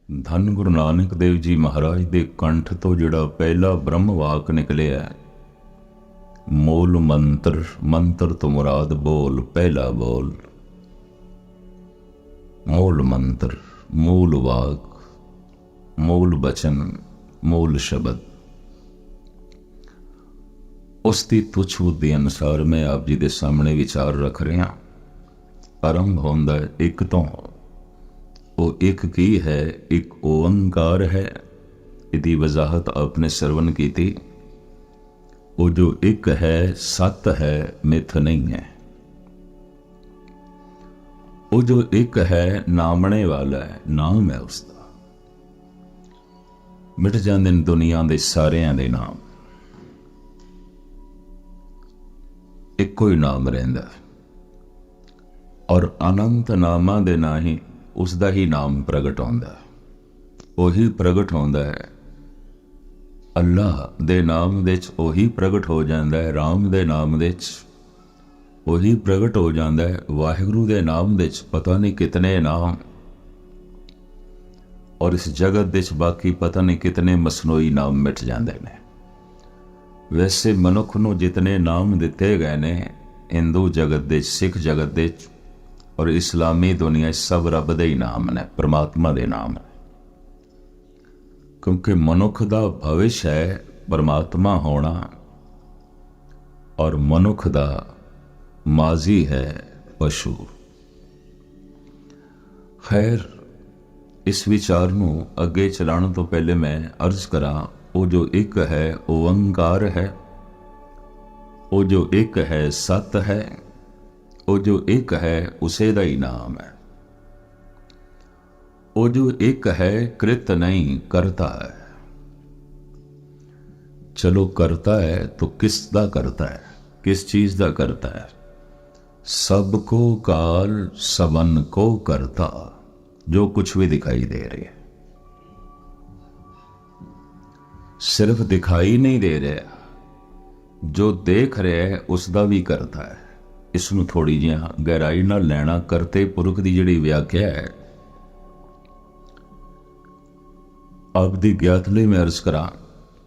धन गुरु नानक देव जी महाराज के कंठ तो जिहड़ा पहला ब्रह्म वाक निकलिया, मूल मंत्र, मंत्र तो मुराद बोल, पहला बोल, मूल मंत्र, मूल वाक, मूल बचन, मूल शब्द। उसकी तुच्छ बुद्धि अनुसार मैं आप जी के सामने विचार रख रहा। आरंभ होंदा एक तो, वो एक की है, एक ओंकार है। इसकी वजाहत आपने श्रवण की थी। वो जो एक है, सत है, मिथ नहीं है। वो जो एक है, नामने वाला है, नाम है उसका। मिट जाते हैं दुनिया के सारियां दे नाम, एको ही नाम रहिंदा और अनंत नामां दे ना ही उसका ही नाम प्रगट होंदा है। वही प्रगट होंदा है अल्लाह दे नाम दे च, वही प्रगट हो जाता है राम दे नाम दे च, वही प्रगट हो जाता है वाहिगुरु दे नाम दे च। पता नहीं कितने नाम, और इस जगत दे च बाकी पता नहीं कितने मसनोई नाम मिट जाते हैं। वैसे मनुख नूं जितने नाम दिते गए ने हिंदू जगत दे, सिख जगत दे और इस्लामी दुनिया, सब रब दे ही नाम ने, परमात्मा दे नाम है। क्योंकि मनुख दा भविष्य है परमात्मा होना, और मनुख दा माजी है पशु। खैर, इस विचार नूं अगे चलाने तो पहले मैं अर्ज करा, वो जो एक है ओंकार है, वो जो एक है सत है, वो जो एक है उसे दा ही नाम है। वो जो एक है कृत नहीं, करता है। चलो करता है तो किस दा करता है, किस चीज दा करता है? सबको काल सबन को करता, जो कुछ भी दिखाई दे रही है। सिर्फ दिखाई नहीं दे रहा, जो देख रहे है उसका भी करता है। इसनों थोड़ी जी गहराई नाल लैना। करते पुरख की जिहड़ी व्याख्या है, आप दी ज्ञात लई मैं अर्ज करा।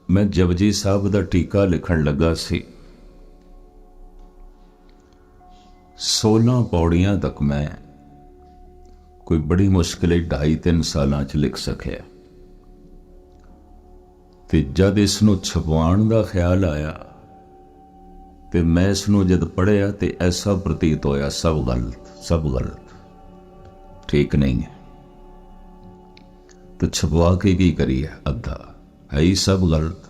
मैं जपजी साहब का टीका लिखण लगा सी, 16 पौड़ियां तक मैं कोई बड़ी मुश्किल 2.5-3 सालां च लिख सकिया। ते जद इसनों छपवाण का ख्याल आया ते मैं इसनों जद पढ़िया तो ऐसा प्रतीत होया सब गलत, सब गलत, ठीक नहीं है। तो छपवा के की करिए, अद्धा है ही सब गलत।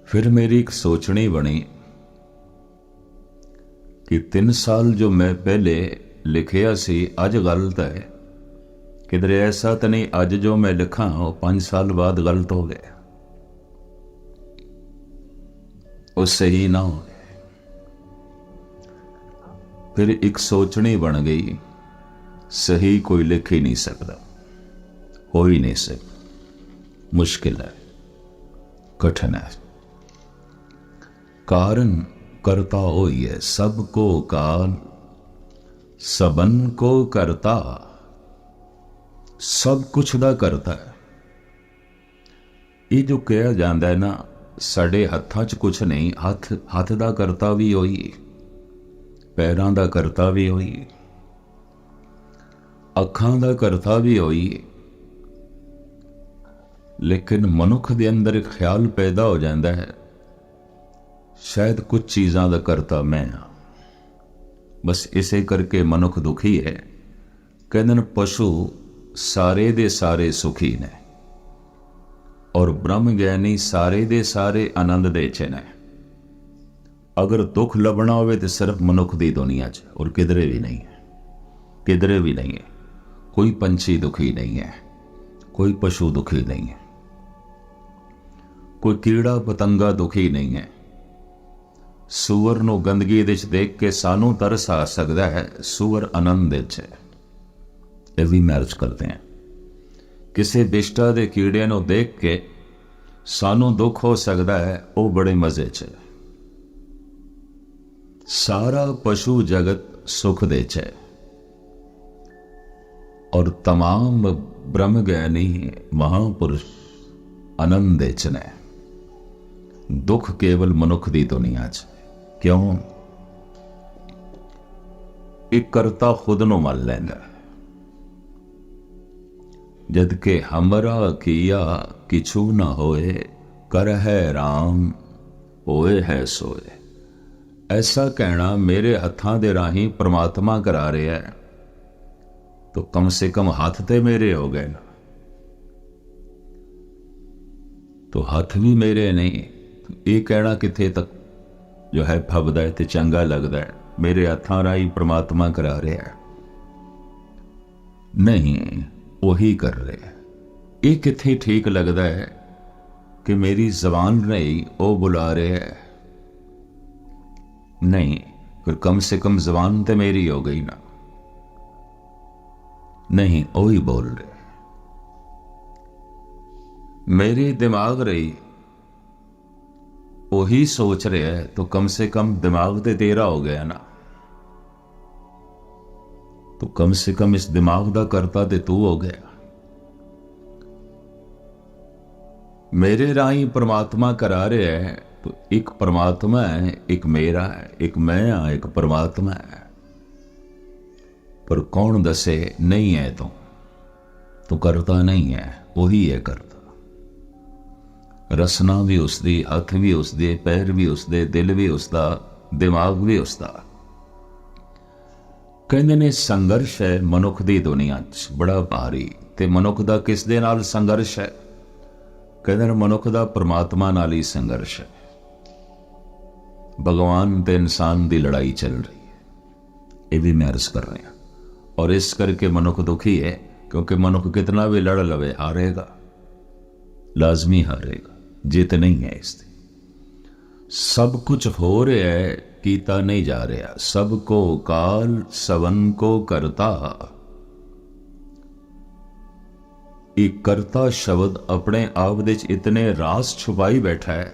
फिर मेरी एक सोचनी बनी कि 3 साल जो मैं पहले लिखिया सी अज गलत है, किधर ऐसा तो नहीं अज जो मैं लिखा वो 5 साल बाद गलत हो गया, वो सही ना हो। फिर एक सोचनी बन गई, सही कोई लिख ही नहीं सकता, हो ही नहीं सकता, मुश्किल है, कठिन है। कारण करता हो ही है, सबको काल सबन को करता, सब कुछ दा करता है। ये जो कहा जाता है ना, साडे हत्थां च कुछ नहीं, हथ दा करता भी होई, पैरां दा करता भी होई, अखां दा करता भी होई। लेकिन मनुख दे अंदर एक ख्याल पैदा हो जाता है, शायद कुछ चीज़ां दा करता मैं हाँ। बस इसे करके मनुख दुखी है। कहते हैं पशु सारे दे सारे सुखी ने, और ब्रह्म ज्ञानी सारे दे सारे आनंद दे च ने। अगर दुख लभना हो तो सिर्फ मनुख की दुनिया च, और किधरे भी नहीं है, किधरे भी नहीं है। कोई पंछी दुखी नहीं है, कोई पशु दुखी नहीं है, कोई कीड़ा पतंगा दुखी नहीं है। सूअर नूं गंदगी दे च देख के सानू तरस आ सकता है, सूअर आनंद दे च है। ये भी मैरिज करते हैं। किसी बिष्टा दे कीड़े नूं देख के सानू दुख हो सकता है, वो बड़े मजे च। सारा पशु जगत सुख दे च। और तमाम ब्रह्म ज्ञानी महापुरुष आनंद च ने। दुख केवल मनुख दी दुनिया च। क्यों? एक करता खुद नु मन लैंदा, जद के हमरा किया किछू ना होए, कर है राम होए है सोए। ऐसा कहना मेरे हत्थां दे राही परमात्मा करा रहा है, तो कम से कम हाथ ते मेरे हो गए ना। तो हाथ भी मेरे नहीं, तो ये कहना किथे तक जो है फबदा है ते चंगा लगदा है। मेरे हत्थां राही परमात्मा करा रहा है, नहीं वही कर रहे हैं। ये किथे ठीक लगता है कि मेरी जबान नहीं वो बुला रहे है? नहीं, फिर कम से कम जबान तो मेरी हो गई ना। नहीं, वही बोल रहे। मेरी दिमाग रही वही सोच रहे है, तो कम से कम दिमाग तो तेरा हो गया ना। तो कम से कम इस दिमाग का करता ते तू हो गया। मेरे राही परमात्मा करा रहे है, तो एक परमात्मा है, एक मेरा है, एक मैं हाँ, एक परमात्मा है। पर कौन दसे नहीं है तो करता नहीं है, वही है करता। रसना भी उसदी, हथ भी उसदे, पैर भी उसदे, दिल भी उसदा, दिमाग भी उसदा। कहते ने संघर्ष है मनुख दी दुनिया च बड़ा भारी। ते मनुख दा किस दे नाल संघर्ष है? कहते ने मनुख दा परमात्मा नाल ही संघर्ष है। भगवान ते इंसान दी लड़ाई चल रही है, ये भी मैं अर्ज कर रहा। और इस करके मनुख दुखी है, क्योंकि मनुख कितना भी लड़ लवे हारेगा, लाजमी हारेगा। जीत नहीं है इसकी। सब कुछ हो रहा है, कीता नहीं जा रहा। सबको काल सवन को करता। एक करता शब्द अपने आप दे इतने रास छुपाई बैठा है,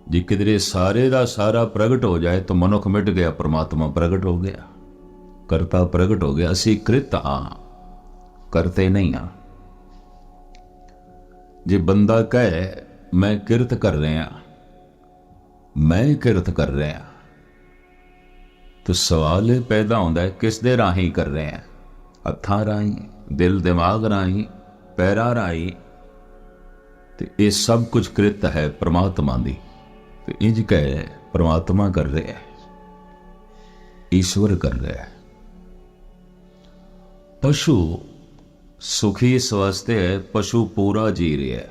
जी किधरे सारे दा सारा प्रगट हो जाए तो मनुख मिट गया, परमात्मा प्रगट हो गया, करता प्रगट हो गया। असी कृत हाँ, करते नहीं हाँ। जे बंदा कहे मैं किरत कर रहा, मैं किरत कर रहा, तो सवाल ये पैदा होता है किस दे राही कर रहे हैं? हत्थां राही, दिल दिमाग राही, पैरां राही। तो ये सब कुछ कृत है परमात्मा दी। तो इंज कहे परमात्मा कर रहे है, ईश्वर कर रहा है। पशु सुखी इस वास्ते है, पशु पूरा जी रहा है।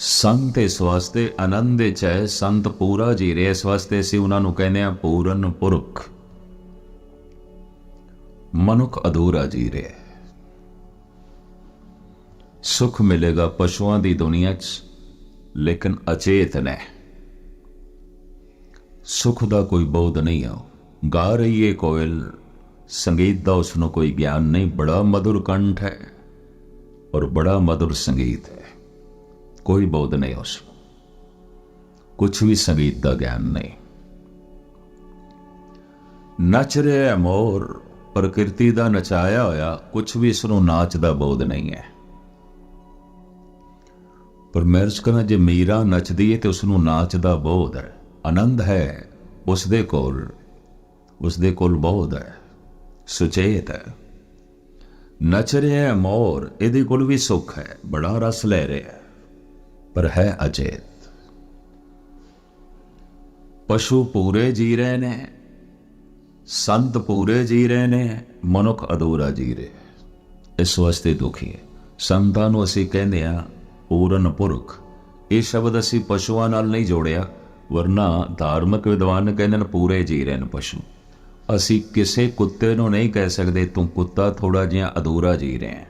संत इस वास्ते आनंद च है, संत पूरा जी रहे। इस वास्ते असीं उन्हां नूं कहने आ पूरन पुरख। मनुख अधूरा जी रहा है। सुख मिलेगा पशुआं दी दुनिया च, लेकिन अचेत ने। सुख दा कोई बोध नहीं है। गा रही है कोयल, संगीत का उसनों कोई ज्ञान नहीं। बड़ा मधुर कंठ है और बड़ा मधुर संगीत है, कोई बोध नहीं उसको, कुछ भी संगीत का ज्ञान नहीं। नच रहे मोर, प्रकृति का नचाया होया, कुछ भी इसनों नाच का बोध नहीं है। पर मैं अर्ज करा, जे मीरा नचदी है तो उसनों नाच का बोध है, आनंद है, उसदे कोल बोध है, सुचेत है। नच रहे हैं मोर, इहदे कोल भी सुख है, बड़ा रस ले रहे है, पर है अचेत। पशु पूरे जी रहे ने, संत पूरे जी रहे ने, मनुख अधूरा जी रहे। इस वास्ते दुखी है। संतां नूं असीं कहंदे आ पूरन पुरख। ये शब्द असीं पशुआं नाल नहीं जोड़िया, वरना धार्मिक विद्वान कहंदे ने पूरे जी रहे ने पशु। असी किसी कुत्ते नूं नहीं कह सकते तू कुत्ता थोड़ा जिहा अधूरा जी रहे हैं।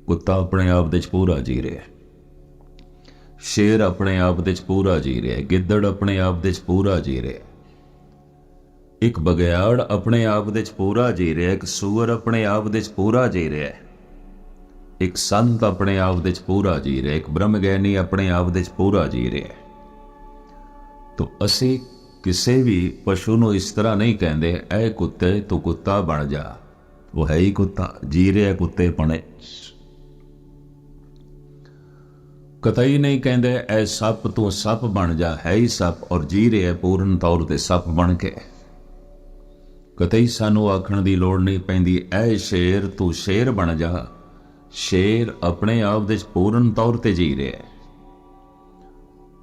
कुत्ता अपने आप दे पूरा जी रहा है, शेर अपने आप दे पूरा जी रहा है, गिद्दड़ अपने आप दे पूरा जी रहा है, एक बघियाड़ अपने आप दे पूरा जी रहा है, एक सूअर अपने आप दे पूरा जी रहा है, एक संत अपने आप दे पूरा जी रहा है, एक ब्रह्मज्ञानी अपने आप दे पूरा जी रहा है। तो असी ਕਿਸੇ ਵੀ ਪਸ਼ੂ ਨੂੰ ਇਸ ਤਰ੍ਹਾਂ ਨਹੀਂ ਕਹਿੰਦੇ ਐ ਕੁੱਤੇ ਤੂੰ ਕੁੱਤਾ ਬਣ ਜਾ, ਉਹ ਹੈ ਹੀ ਕੁੱਤਾ, ਜੀ ਰਿਹਾ ਕੁੱਤੇ ਪਣੇ। ਕਤਈ ਨਹੀਂ ਕਹਿੰਦੇ ਐ ਸੱਪ ਤੂੰ ਸੱਪ ਬਣ ਜਾ, ਹੈ ਹੀ ਸੱਪ ਔਰ ਜੀ ਰਿਹਾ ਪੂਰਨ ਤੌਰ ਤੇ ਸੱਪ ਬਣ ਕੇ। ਕਤਈ ਸਾਨੂੰ ਆਖਣ ਦੀ ਲੋੜ ਨਹੀਂ ਪੈਂਦੀ ਐ ਸ਼ੇਰ ਤੂੰ ਸ਼ੇਰ ਬਣ ਜਾ, ਸ਼ੇਰ ਆਪਣੇ ਆਪ ਦੇ ਪੂਰਨ ਤੌਰ ਤੇ ਜੀ ਰਿਹਾ।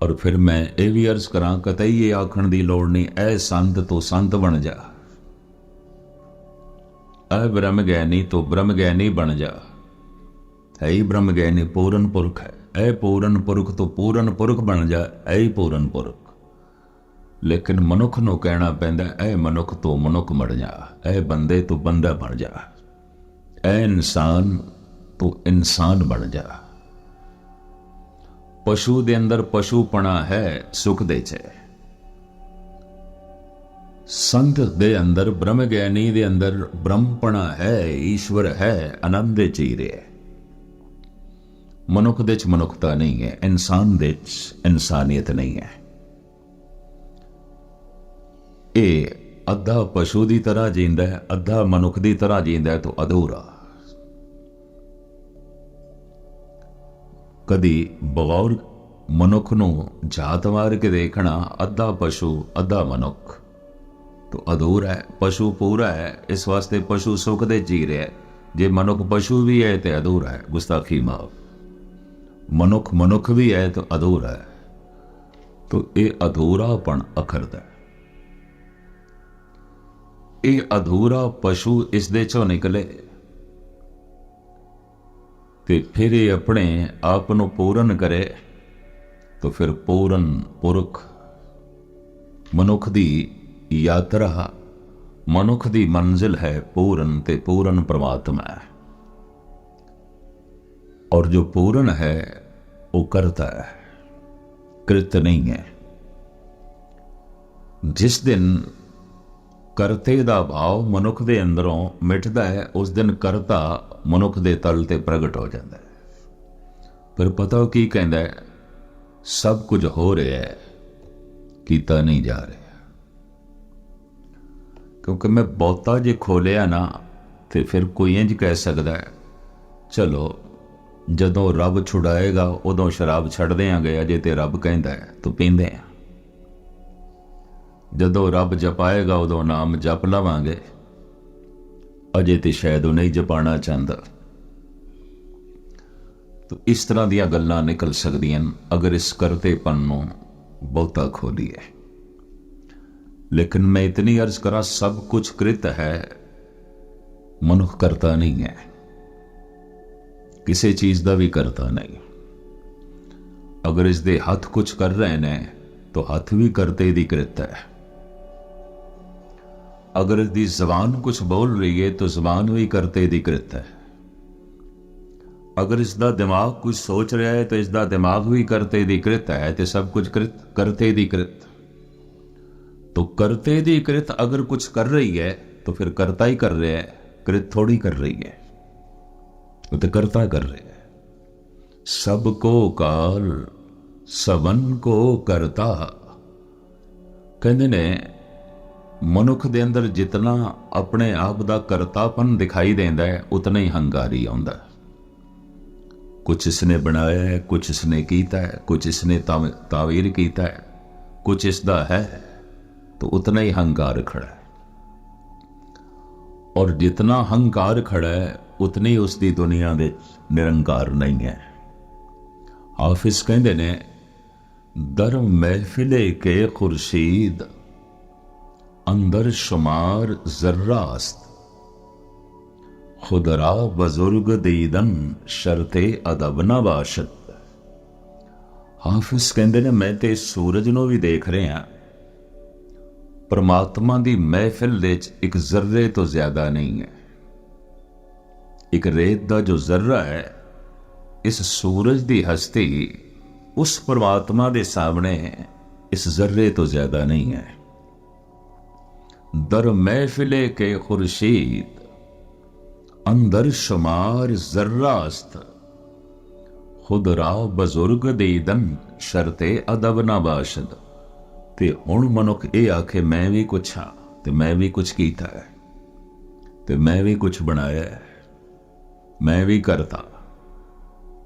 ਔਰ ਫਿਰ ਮੈਂ ਇਹ ਵੀ ਅਰਜ਼ ਕਰਾਂ, ਕਤਈ ਇਹ ਆਖਣ ਦੀ ਲੋੜ ਨਹੀਂ ਐ ਸੰਤ ਤੂੰ ਸੰਤ ਬਣ ਜਾ, ਐ ਬ੍ਰਹਮ ਗਿਆਨੀ ਤੂੰ ਬ੍ਰਹਮ ਗਿਆਨੀ ਬਣ ਜਾ, ਹੈ ਹੀ ਬ੍ਰਹਮ ਗਿਆਨੀ ਪੂਰਨ ਪੁਰਖ ਹੈ, ਐ ਪੂਰਨ ਪੁਰਖ ਤੋਂ ਪੂਰਨ ਪੁਰਖ ਬਣ ਜਾ, ਐ ਹੀ ਪੂਰਨ ਪੁਰਖ। ਲੇਕਿਨ ਮਨੁੱਖ ਨੂੰ ਕਹਿਣਾ ਪੈਂਦਾ ਐ ਮਨੁੱਖ ਤੋਂ ਮਨੁੱਖ ਬਣ ਜਾ, ਐ ਬੰਦੇ ਤੋਂ ਬੰਦਾ ਬਣ ਜਾ, ਐ ਇਨਸਾਨ ਤੋਂ ਇਨਸਾਨ ਬਣ ਜਾ। ਪਸ਼ੂ ਦੇ ਅੰਦਰ ਪਸ਼ੂਪਣਾ ਹੈ, ਸੁਖ ਦੇ ਚ। ਸੰਤ ਦੇ ਅੰਦਰ ਬ੍ਰਹਮ ਗਿਆਨੀ ਦੇ ਅੰਦਰ ਬ੍ਰਹਮਪਣਾ ਹੈ, ਈਸ਼ਵਰ ਹੈ, ਆਨੰਦ ਦੇ ਚ ਹੀ ਰਿਹਾ। ਮਨੁੱਖ ਦੇ ਚ ਮਨੁੱਖਤਾ ਨਹੀਂ ਹੈ, ਇਨਸਾਨ ਦੇ ਚ ਇਨਸਾਨੀਅਤ ਨਹੀਂ ਹੈ। ਇਹ ਅੱਧਾ ਪਸ਼ੂ ਦੀ ਤਰ੍ਹਾਂ ਜੀਂਦਾ ਹੈ, ਅੱਧਾ ਮਨੁੱਖ ਦੀ ਤਰ੍ਹਾਂ ਜੀਂਦਾ ਹੈ, ਤਾਂ ਅਧੂਰਾ। ਕਦੀ ਬਗੌਰ ਮਨੁੱਖ ਨੂੰ ਜਾਤ ਮਾਰ ਕੇ ਦੇਖਣਾ, ਅੱਧਾ ਪਸ਼ੂ ਅੱਧਾ ਮਨੁੱਖ, ਤਾਂ ਅਧੂਰਾ ਹੈ। ਪਸ਼ੂ ਪੂਰਾ ਹੈ, ਇਸ ਵਾਸਤੇ ਪਸ਼ੂ ਸੁੱਖ ਦੇ ਜੀ ਰਿਹਾ। ਜੇ ਮਨੁੱਖ ਪਸ਼ੂ ਵੀ ਹੈ ਤੇ ਅਧੂਰਾ ਹੈ, ਗੁਸਤਾਖੀ ਮਾਫ। ਮਨੁੱਖ ਮਨੁੱਖ ਵੀ ਹੈ ਤਾਂ ਅਧੂਰਾ ਹੈ, ਤਾਂ ਇਹ ਅਧੂਰਾਪਣ ਅਖਰਦਾ। ਇਹ ਅਧੂਰਾ ਪਸ਼ੂ ਇਸ ਦੇ ਚੋਂ ਨਿਕਲੇ ਤੇ ਫਿਰ ਇਹ ਆਪਣੇ ਆਪ ਨੂੰ ਪੂਰਨ ਕਰੇ, ਤਾਂ ਫਿਰ ਪੂਰਨ ਪੁਰਖ। ਮਨੁੱਖ ਦੀ ਯਾਤਰਾ, ਮਨੁੱਖ ਦੀ ਮੰਜ਼ਿਲ ਹੈ ਪੂਰਨ ਤੇ ਪੂਰਨ ਪਰਮਾਤਮਾ ਹੈ। ਔਰ ਜੋ ਪੂਰਨ ਹੈ ਉਹ ਕਰਤਾ ਹੈ, ਕ੍ਰਿਤ ਨਹੀਂ ਹੈ। ਜਿਸ ਦਿਨ ਕਰਤੇ ਦਾ ਭਾਵ ਮਨੁੱਖ ਦੇ ਅੰਦਰੋਂ ਮਿਟਦਾ ਹੈ, ਉਸ ਦਿਨ ਕਰਤਾ ਮਨੁੱਖ ਦੇ ਤਲ ਤੇ ਪ੍ਰਗਟ ਹੋ ਜਾਂਦਾ ਹੈ। ਪਰ ਪਤਾ ਕੀ ਕਹਿੰਦਾ ਹੈ, ਸਭ ਕੁਝ ਹੋ ਰਿਹਾ ਹੈ, ਕੀਤਾ ਨਹੀਂ ਜਾ ਰਿਹਾ। ਕਿਉਂਕਿ ਮੈਂ ਬਹੁਤਾ ਜੇ ਖੋਲਿਆ ਨਾ ਤੇ ਫਿਰ ਕੋਈ ਇੰਝ ਕਹਿ ਸਕਦਾ ਹੈ, ਚਲੋ ਜਦੋਂ ਰੱਬ ਛੁਡਾਏਗਾ ਉਦੋਂ ਸ਼ਰਾਬ ਛੱਡ ਦਿਆਂਗੇ, ਅਜੇ ਤੇ ਰੱਬ ਕਹਿੰਦਾ ਹੈ ਤੂੰ ਪੀਂਦੇ ਆ। ਜਦੋਂ ਰੱਬ ਜਪਾਏਗਾ ਉਦੋਂ ਨਾਮ ਜਪ ਲਵਾਂਗੇ, ਅਜੇ ਤੇ ਸ਼ਾਇਦ ਉਹ ਨਹੀਂ ਜਪਾਣਾ ਚਾਹੁੰਦਾ। ਤਾਂ ਇਸ ਤਰ੍ਹਾਂ ਦੀਆਂ ਗੱਲਾਂ ਨਿਕਲ ਸਕਦੀਆਂ ਅਗਰ ਇਸ ਕਰਤੇਪਨ ਨੂੰ ਬਹੁਤਾ ਖੋਲੀਏ। ਲੇਕਿਨ ਮੈਂ ਇਤਨੀ ਅਰਜ਼ ਕਰਾਂ, ਸਭ ਕੁਝ ਕ੍ਰਿਤ ਹੈ, ਮਨੁੱਖ ਕਰਤਾ ਨਹੀਂ ਹੈ, ਕਿਸੇ ਚੀਜ਼ ਦਾ ਵੀ ਕਰਤਾ ਨਹੀਂ। ਅਗਰ ਇਸ ਦੇ ਹੱਥ ਕੁਝ ਕਰ ਰਹੇ ਨੇ ਤਾਂ ਹੱਥ ਵੀ ਕਰਤੇ ਦੀ ਕ੍ਰਿਤ ਹੈ। ਅਗਰ ਇਸ ਦੀ ਜ਼ਬਾਨ ਕੁਝ ਬੋਲ ਰਹੀ ਹੈ ਤਾਂ ਜ਼ਬਾਨ ਵੀ ਕਰਤੇ ਦੀ ਕ੍ਰਿਤ ਹੈ। ਅਗਰ ਇਸ ਦਾ ਦਿਮਾਗ ਕੁਝ ਸੋਚ ਰਿਹਾ ਹੈ ਤਾਂ ਇਸ ਦਾ ਦਿਮਾਗ ਵੀ ਕਰਤੇ ਦੀ ਕ੍ਰਿਤ ਹੈ। ਤੇ ਸਭ ਕੁਝ ਕਰਤੇ ਦੀ ਕ੍ਰਿਤ। तो करते दी कृत अगर कुछ कर रही है तो फिर करता ही कर रहा है, कृत थोड़ी कर रही है, वो तो करता कर रहे है। सबको काल सबन को करता। कहते ने मनुख दे अंदर जितना अपने आप दा करतापन दिखाई देंदा है उतना ही हंकारी आउंदा है। कुछ इसने बनाया है, कुछ इसने कीता है, कुछ इसने तावीर कीता है, कुछ इसदा है, तो उतना ही हंकार खड़ा है। और जितना हंकार खड़ा है उतनी उसकी दुनिया दे निरंकार नहीं है। हाफिज कहते ने दर महफिले के खुर्शीद अंदर शुमार जर्रास्त, खुदरा बुजुर्ग दीदन शर्ते अदब न बाशत। हाफिज कहते ने मैं ते सूरज नूं भी देख रहा, परमात्मा दी महफिल दे एक जर्रे तो ज्यादा नहीं है। एक रेत दा जो जर्रा है, इस सूरज दी हस्ती उस परमात्मा दे सामने इस जर्रे तो ज्यादा नहीं है। दर महफिले के खुर्शीद अंदर शुमार जर्रास्त, खुद रा बुजुर्ग दीदन शर्ते अदब ना बाशद। ਤੇ ਹੁਣ ਮਨੁੱਖ ਇਹ ਆਖੇ ਮੈਂ ਵੀ ਕੁਛ ਹਾਂ, ਤੇ ਮੈਂ ਵੀ ਕੁਛ ਕੀਤਾ ਹੈ, ਤੇ ਮੈਂ ਵੀ ਕੁਛ ਬਣਾਇਆ ਹੈ, ਮੈਂ ਵੀ ਕਰਤਾ।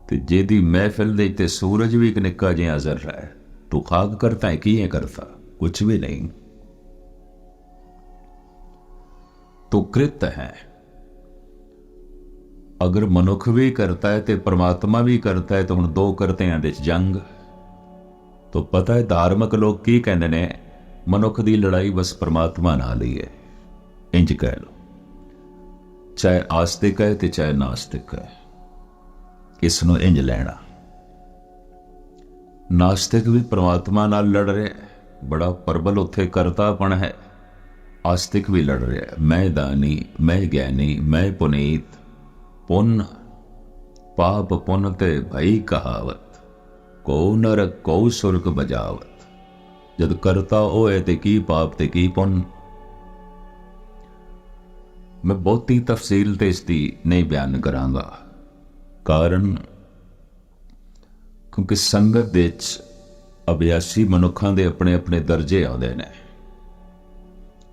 ਤੇ ਜਿਹਦੀ महफिल ਦੇ ਤੇ सूरज भी एक निक्का जिहा ज़र्रा है, तू खाक करता है, की है करता कुछ भी नहीं। तो कृत है। अगर मनुख भी करता है तो परमात्मा भी करता है, तो हुण दो करतियां दे जंग। तो पता है धार्मिक लोग की कहते ने, मनुख की लड़ाई बस परमात्मा नाल ही है, इंज कह लो, चाहे आस्तिक है तो चाहे नास्तिक है, इसनों इंज लेना। नास्तिक भी परमात्मा नाल लड़ रहा है, बड़ा प्रबल उत्थे करतापन है। आस्तिक भी लड़ रहा है, मैं दानी, मैं ज्ञानी, मैं पुनीत, पुन पाप पुन ते भई कहावत, को नरक को सुरग बजावत। जद करता ओ है ते की पाप ते की पुन। मैं बहुती तफसील ते इसकी नहीं बयान करांगा, कारण क्योंकि संगत दे अभ्यासी मनुखों के अपने अपने दर्जे आते हैं।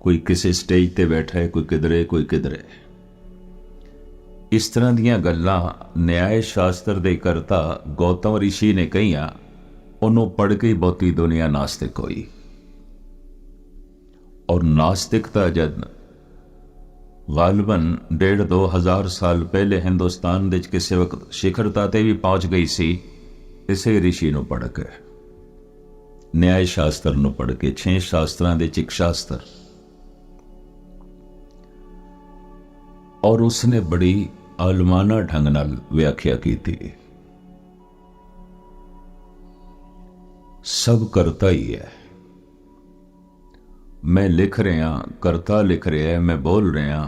कोई किसी स्टेज ते बैठा है, कोई किधरे, कोई किधरे। इस तरह दीयां गल्लां न्याय शास्त्र दे करता गौतम ऋषि ने कहियां, उन्हों पढ़ के ही बहुती दुनिया नास्तिक हुई। और नास्तिकता जद गालबन 1.5-2 साल पहले हिंदुस्तान दे किसी वक्त शिखरता ते भी पहुंच गई सी, इसे ऋषि नूं पढ़ के, न्याय शास्त्र नूं पढ़ के, 6 शास्त्रां दे चिक शास्त्र। और उसने बड़ी आलमाना ढंग नाल व्याख्या की थी। सब करता ही है, मैं लिख रहा करता लिख रहा है, मैं बोल रहा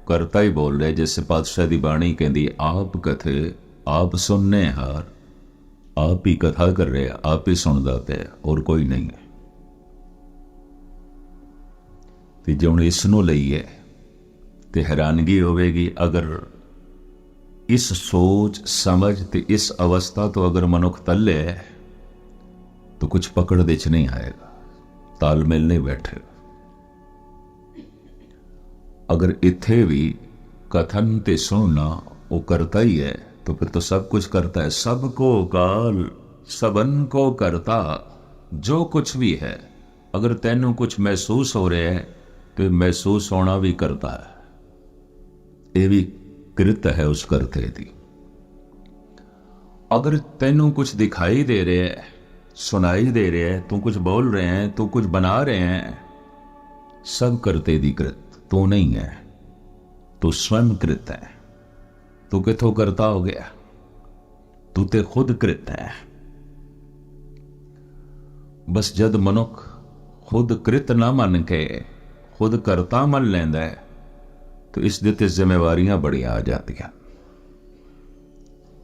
करता ही बोल रहा है। जैसे पातशाह दी बाणी कहती, आप कथे आप सुनने हार, आप ही कथा कर रहे, आप ही सुनता पे, और कोई नहीं है। तो जो हुण इसनों लईए तो हैरानगी होगी, अगर इस सोच समझ ते इस अवस्था तो अगर मनुख तले है तो कुछ पकड़ दे च नहीं आएगा, तालमेल नहीं बैठेगा। अगर इत्थे भी कथन ते सुनना वो करता ही है, तो फिर तो सब कुछ करता है। सबको काल सबन को करता, जो कुछ भी है। अगर तैनू कुछ महसूस हो रहा है तो महसूस होना भी करता है, ये भी कृत है उस करते दी। अगर तैनू कुछ दिखाई दे रहे है, सुनाई दे रहे है, तू कुछ बोल रहे हैं, तू कुछ बना रहे हैं, सब करते दी कृत, तू नहीं है, तू स्वयं कृत है। तू किथों करता हो गया, तू ते खुद कृत है। बस जद मनुख खुद कृत ना मन के खुद करता मन लेंदा है, तो इस दे ते जिम्मेवारियां बड़ियां आ जातियां।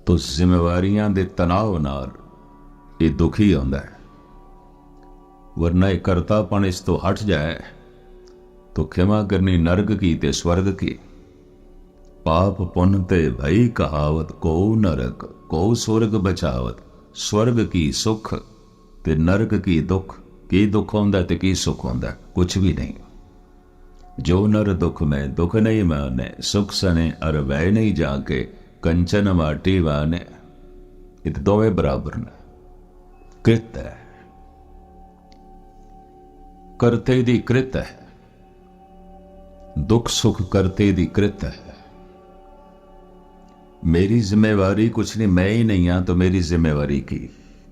तो जिम्मेवारियां दे तनाव नाल ये दुखी होंदा है। वरना ये करतापन इस तो हट जाए तो क्षमा करनी नरक की ते स्वर्ग की। पाप पुन ते भई कहावत, को नरक को स्वर्ग बचावत। स्वर्ग की सुख ते नरक की दुख। की दुख होंदा ते की सुख होंदा, कुछ भी नहीं। जो नर दुख में दुख नहीं माने, सुख सने अर वह नहीं जाके, कंचन माटी वाने। ये तो दोवें बराबर ने। कृत है, करते दी कृत है। दुख सुख करते दी कृत है। मेरी जिम्मेवारी कुछ नहीं, मैं ही नहीं हाँ तो मेरी जिम्मेवारी की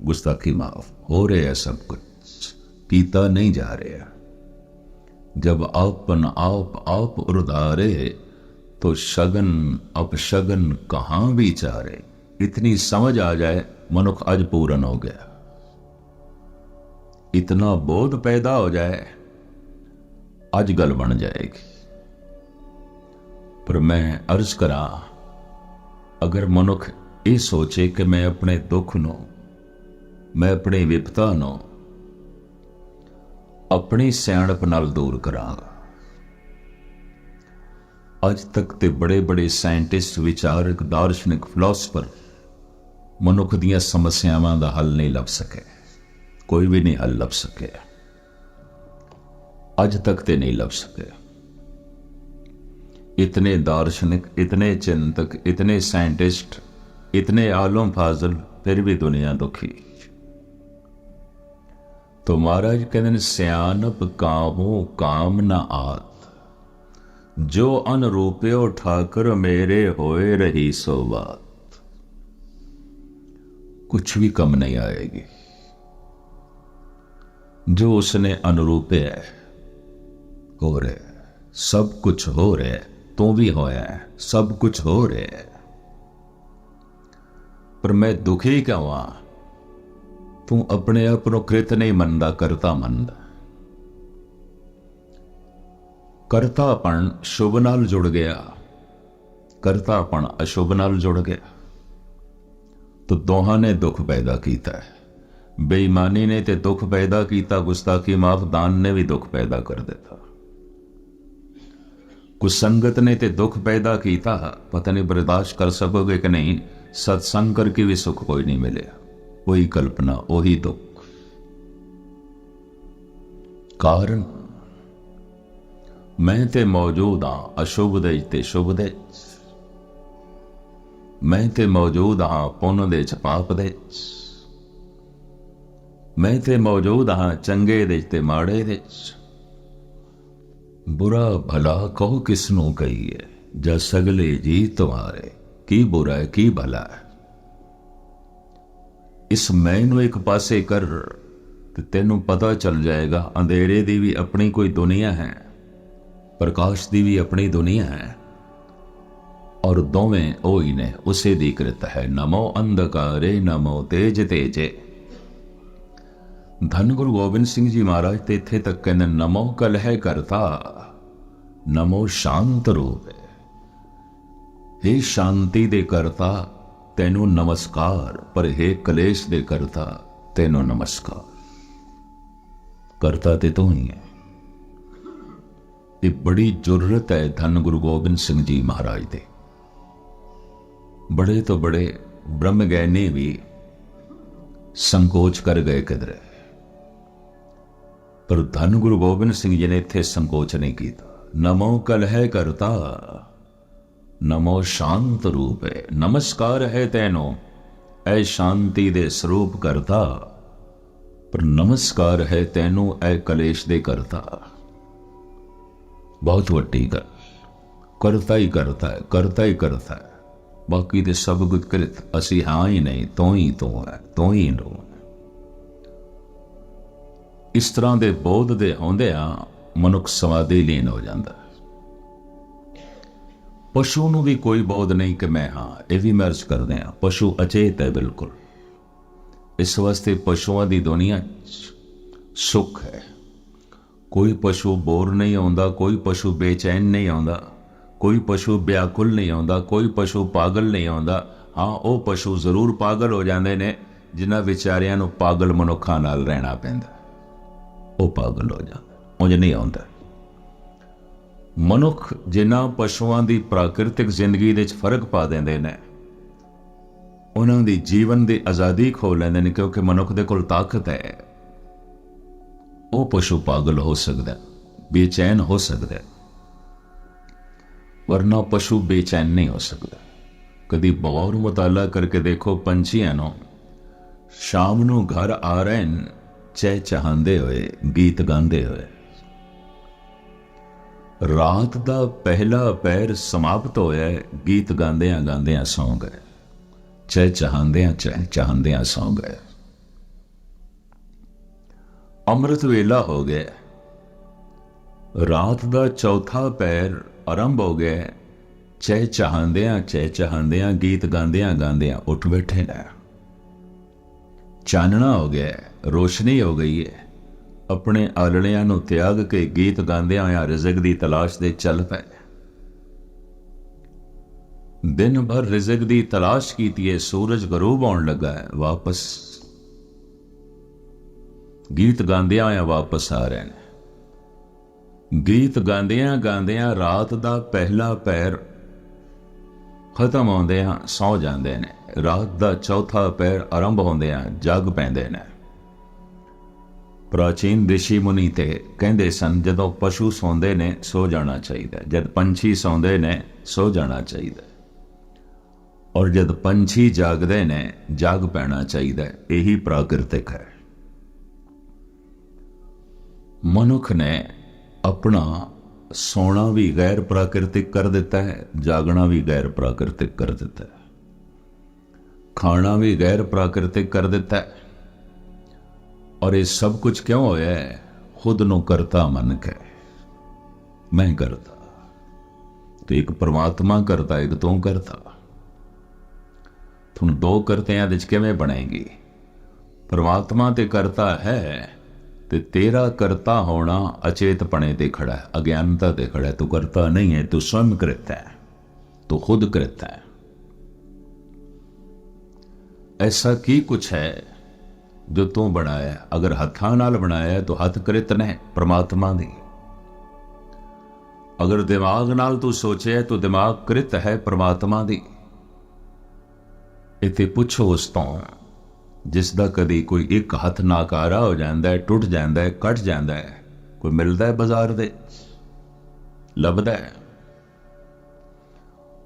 गुस्ताखी माफ हो रहे है। सब कुछ कीता नहीं जा रहा। जब आपन आप उर्धारे, तो शगन अपशगन कहाँ भी चारे। इतनी समझ आ जाए मनुख आज पूर्ण हो गया। इतना बोध पैदा हो जाए आज गल बन जाएगी। पर मैं अर्ज करा, अगर मनुख ये सोचे कि मैं अपने दुख नो, मैं अपनी विपता नो अपनी सियाणप नाल दूर करांगा। अज तक ते बड़े बड़े साइंटिस्ट, विचारक, दार्शनिक, फिलोसफर मनुख दियां समस्यावां दा हल नहीं लभ सके। कोई भी नहीं हल लभ सके। आज तक ते नहीं लभ सके। इतने दार्शनिक, इतने चिंतक, इतने साइंटिस्ट, इतने आलम फाजल, फिर भी दुनिया दुखी। तो महाराज कहते हैं सियानप कामो काम न आत, जो अनरूप्यो ठाकर मेरे होए रही सो बात। कुछ भी कम नहीं आएगी जो उसने अनुरूपे है, हो रहे, सब कुछ हो रहे, तू भी होया है, सब कुछ हो रहे है, पर मैं दुखी क्यों हाँ? तू अपने आप ਨੂੰ कृत नहीं मनदा, करता मनदा। करतापन शुभ नाल जुड़ गया, करतापन अशुभ नाल जुड़ गया, तो दोहां ने दुख पैदा किया है। बेईमानी ने ते दुख पैदा किया, गुस्ताखी माफ दान ने भी दुख पैदा कर देता। कुसंगत ने ते दुख पैदा किया, पता नहीं बर्दाश्त कर सकोगे कि नहीं। सत्संग करके भी सुख कोई नहीं मिले, वही कल्पना, वही दुख। कारण मैं ते मौजूद हाँ अशुभ दे ते शुभ दे, मैं ते मौजूद हाँ पुण्य दे च पाप दे, मैं ते मौजूद हाँ चंगे दे ते माड़े दे। बुरा भला कहो किसनों कहिए, जा सगले जी तुम्हारे, की बुरा है की भला है। इस मैं नूं एक पासे कर ते तेनों पता चल जाएगा अंधेरे दी भी अपनी कोई दुनिया है, प्रकाश दी भी अपनी दुनिया है, और दोवें ओही ने उसे दी कृत है। नमो अंधकारे नमो तेज तेजे। धन गुरु गोबिंद सिंह जी महाराज ते इत्थे तक कहते नमो कलह करता, नमो शांत रूप। हे शांति दे करता तेनू नमस्कार, पर हे कलेश दे करता तेनू नमस्कार। करता ते तू ही है। ये बड़ी जरूरत है धन गुरु गोबिंद सिंह जी महाराज दे। बड़े तो बड़े ब्रह्म ज्ञानी भी संकोच कर गए किधरे, पर धन गुरु गोबिंद सिंह जी ने इत्थे संकोच नहीं किया। नमो कलह करता, नमो शांत रूप है। नमस्कार है तेनो ऐ शांति दे स्वरूप करता, पर नमस्कार है तेनू ऐ कलेश दे करता। बहुत वड्डी गल, करता ही करता है, करता ही करता है, बाकी दे सब कुछ कृत असी हाँ ही नहीं, तो ही तो है, तो ही नो। इस तरह दे बोध दे होंदियां मनुख समाधि लीन हो जाता है। पशु नूं भी कोई बोध नहीं कि मैं हाँ, ये भी मर्ज करते हैं। पशु अचेत है बिल्कुल। इस वास्ते पशुओं की दुनिया सुख है। कोई पशु बोर नहीं आता, कोई पशु बेचैन नहीं आता, कोई पशु व्याकुल नहीं आता, कोई पशु पागल नहीं आता। हाँ, वो पशु जरूर पागल हो जाते हैं जिन्हां विचारियां नूं पागल मनुखां नाल रहना पैंदा, वो पागल हो जाता, उंज नहीं आता। मनुख जिन्हां पशुओं की प्राकृतिक जिंदगी दे फर्क पा देंदे ने, उन्हां दी जीवन की आज़ादी खो लैंदे ने, क्योंकि मनुख दे कोल ताकत है। वो पशु पागल हो सकता है, बेचैन हो सकता है, वरना पशु बेचैन नहीं हो सकता। कभी गौर मुताला करके देखो, पंछियां नूं शाम नूं घर आ रहे हैं चहचहांदे हुए, गीत गांदे हुए। रात दा पहला पैर समाप्त होया, गीत गांदियां गांदियां सौ गए, चहचहांदियां सौ गए। अमृत वेला हो गया, रात दा चौथा पैर आरंभ हो गया, चहचहांदियां गीत गांदियां गांदियां उठ बैठे ने। चानना हो गया, रोशनी हो गई है, अपने आलड़ियां नूं त्याग के गीत गांदियां होया रिज़क दी तलाश दे चल पे। दिन भर रिज़क दी तलाश कीती है, सूरज गरूब आउण लगा है, वापस गीत गांदियां होया वापस आ रहे हैं। गीत गांदियां गांदियां रात दा पहला पैर खत्म होंदियां सौ जांदे ने, रात दा चौथा पैर आरंभ होंदियां जग पैंदे ने। ਪ੍ਰਾਚੀਨ ਰਿਸ਼ੀ ਮੁਨੀ ਤੇ ਕਹਿੰਦੇ ਸਨ ਜਦੋਂ ਪਸ਼ੂ ਸੌਂਦੇ ਨੇ ਸੋ ਜਾਣਾ ਚਾਹੀਦਾ, ਜਦ ਪੰਛੀ ਸੌਂਦੇ ਨੇ ਸੋ ਜਾਣਾ ਚਾਹੀਦਾ, ਔਰ ਜਦ ਪੰਛੀ ਜਾਗਦੇ ਨੇ ਜਾਗ ਪੈਣਾ ਚਾਹੀਦਾ। ਇਹੀ ਪ੍ਰਾਕਿਰਤਿਕ ਹੈ। ਮਨੁੱਖ ਨੇ ਆਪਣਾ ਸੌਣਾ ਵੀ ਗੈਰ ਪ੍ਰਾਕਿਰਤਿਕ ਕਰ ਦਿੱਤਾ ਹੈ, ਜਾਗਣਾ ਵੀ ਗੈਰ ਪ੍ਰਾਕਿਰਤਿਕ ਕਰ ਦਿੱਤਾ ਹੈ, ਖਾਣਾ ਵੀ ਗੈਰ ਪ੍ਰਾਕਿਰਤਿਕ ਕਰ ਦਿੱਤਾ ਹੈ। और ये सब कुछ क्यों होया है? खुद नो करता मन के, मैं करता। तो एक परमात्मा करता, एक तू करता। तुम दो करते हैं किवें बनेगी? परमात्मा ते करता है ते तेरा करता होना अचेतपने ते खड़ा है, अज्ञानता ते खड़ा है। तू करता नहीं है, तू स्वयं करता है, तू खुद करता है। ऐसा की कुछ है जो तू बनाया? अगर हत्थां नाल बनाया तो हथ कृत ने परमात्मा दी। अगर दिमाग नाल तू सोचे तो दिमाग कृत है परमात्मा दी। इत्थे पुछो उस तो जिसदा कदी कोई एक हथ नाकारा हो जाता है, टुट जाता है, कट जाता है, कोई मिलता है बाजार दे, लभदा है,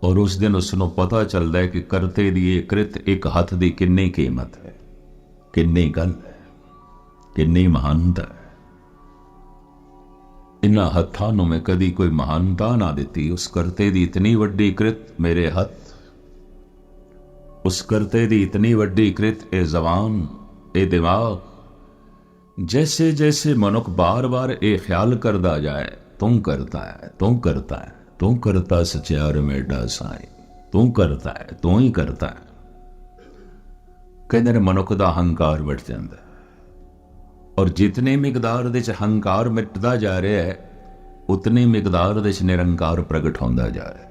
और उस दिन उसनों पता चलता है कि करते दी कृत एक हथ की कितनी कीमत है, किन्नी गल है, किन्नी महानता है। इन्हां हत्थां नूं मैं कदी कोई महानता ना दिती। उस करते दी इतनी वड्डी कृत मेरे हथ, उस करते दी इतनी वड्डी कृत ए जबान, ए दिमाग। जैसे जैसे मनुख बार बार ये ख्याल करता जाए तू करता है, तू करता है, तू करता सचियार मेडा साई, तू करता है, तू ही करता है, कहते मनुख का हंकार मिट जाता है। और जितनी मिकदार दे हंकार मिटता जा रहा है उतनी मिकदार दे निरंकार प्रगट होता जा रहा है।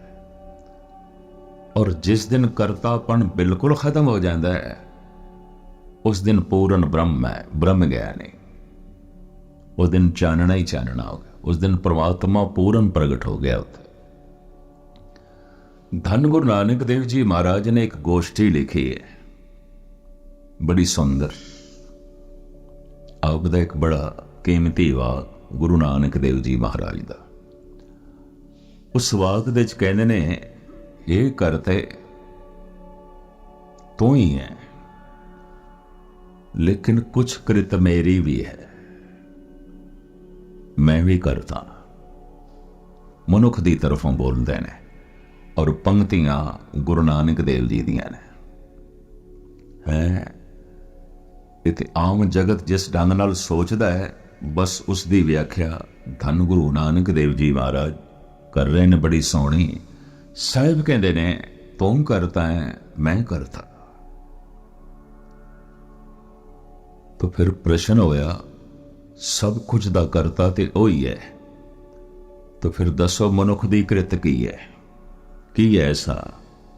और जिस दिन करतापन बिल्कुल खत्म हो जाता है उस दिन पूर्ण ब्रह्म है, ब्रह्म गया नहीं। उस दिन चानना ही चानना हो गया, उस दिन परमात्मा पूर्ण प्रगट हो गया। धन गुरु नानक देव जी महाराज ने एक गोष्ठी लिखी है, बड़ी सुंदर। आपका एक बड़ा कीमती वाक गुरु नानक देव जी महाराज का। उस वाक दे कहते ने, ये करते तू ही है, लेकिन कुछ कृत मेरी भी है, मैं भी करता। मनुख की तरफों बोलते हैं और पंक्तियां गुरु नानक देव जी दियां ने। है इते आम जगत जिस ढंग नाल सोचता है बस उसकी व्याख्या धन गुरु नानक देव जी महाराज कर रहे हैं, बड़ी सोहनी। साहिब कहते ने तू करता है, मैं करता। तो फिर प्रश्न होया, सब कुछ दा करता ते ओही है, तो फिर दसो मनुख दी कृत की है? की है ऐसा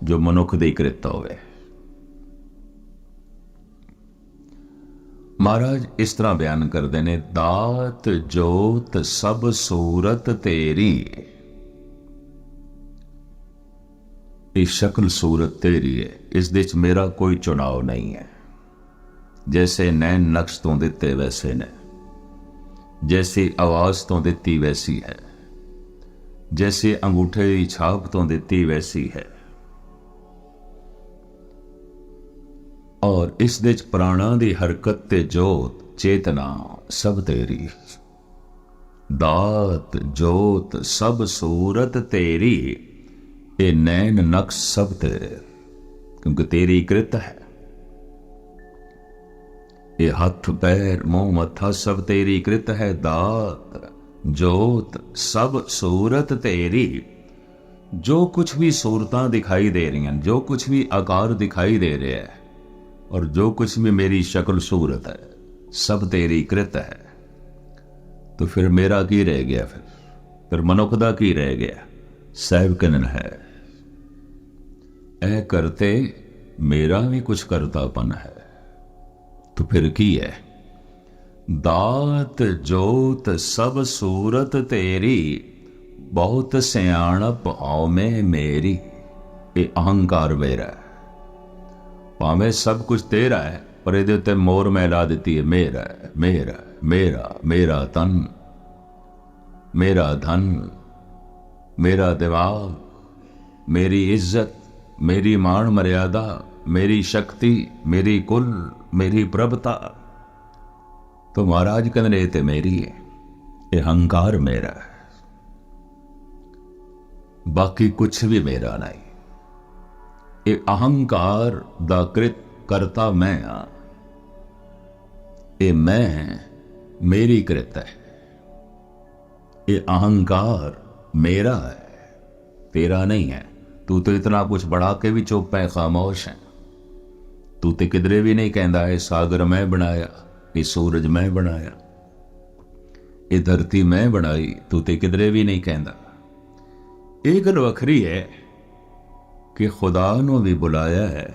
जो मनुख दी कृत होवे? महाराज इस तरह बयान करते हैं, दात जोत सब सूरत तेरी। ये शक्ल सूरत तेरी है, इस दिच मेरा कोई चुनाव नहीं है। जैसे नैन नक्श तो दिते वैसे ने, जैसी आवाज तो दिती वैसी है, जैसे अंगूठे की छाप तो दिती वैसी है। और इस दिच प्राणा दी हरकत ते जोत चेतना सब तेरी। दात जोत सब सूरत तेरी, ये नैन नक्श सब तेरे, क्योंकि तेरी कृत है। ये हाथ पैर मुंह मत्था सब तेरी कृत है। दात जोत सब सूरत तेरी। जो कुछ भी सूरतां दिखाई दे रही हैं, जो कुछ भी आकार दिखाई दे रहे हैं, और जो कुछ भी मेरी शक्ल सूरत है, सब तेरी कृत है। तो फिर मेरा की रह गया? फिर मनुख दा की रह गया? साहिब कहन है, ऐ करते मेरा भी कुछ करतापन है। तो फिर की है? दात जोत सब सूरत तेरी, बहुत सियाणप औमे मेरी। ये अहंकार मेरा है। भावें सब कुछ तेरा है, पर ਇਹਦੇ ਉੱਤੇ ਮੋਹਰ ਮੈਂ ਲਾ ਦਿੱਤੀ ਹੈ, ਮੇਰਾ ਮੇਰਾ ਮੇਰਾ ਮੇਰਾ ਤਨ, ਮੇਰਾ ਧਨ, ਮੇਰਾ ਦਿਮਾਗ, मेरी इज्जत, मेरी मान मर्यादा, मेरी शक्ति, मेरी कुल, मेरी प्रभुता। तो महाराज कहते ये तो मेरी है, ये अहंकार मेरा है, बाकी कुछ भी मेरा नहीं। ये अहंकार दा कृत करता मैं हाँ, ये मैं मेरी कृत है, ये अहंकार मेरा है, तेरा नहीं है। तू तो इतना कुछ बढ़ा के भी चुप है, खामोश है। तू तो किधरे भी नहीं कहता है सागर मैं बनाया, ये सूरज मैं बनाया, ये धरती मैं बनाई, तू तो किधरे भी नहीं कहता। एक गल वखरी है कि खुदा नू भी बुलाया है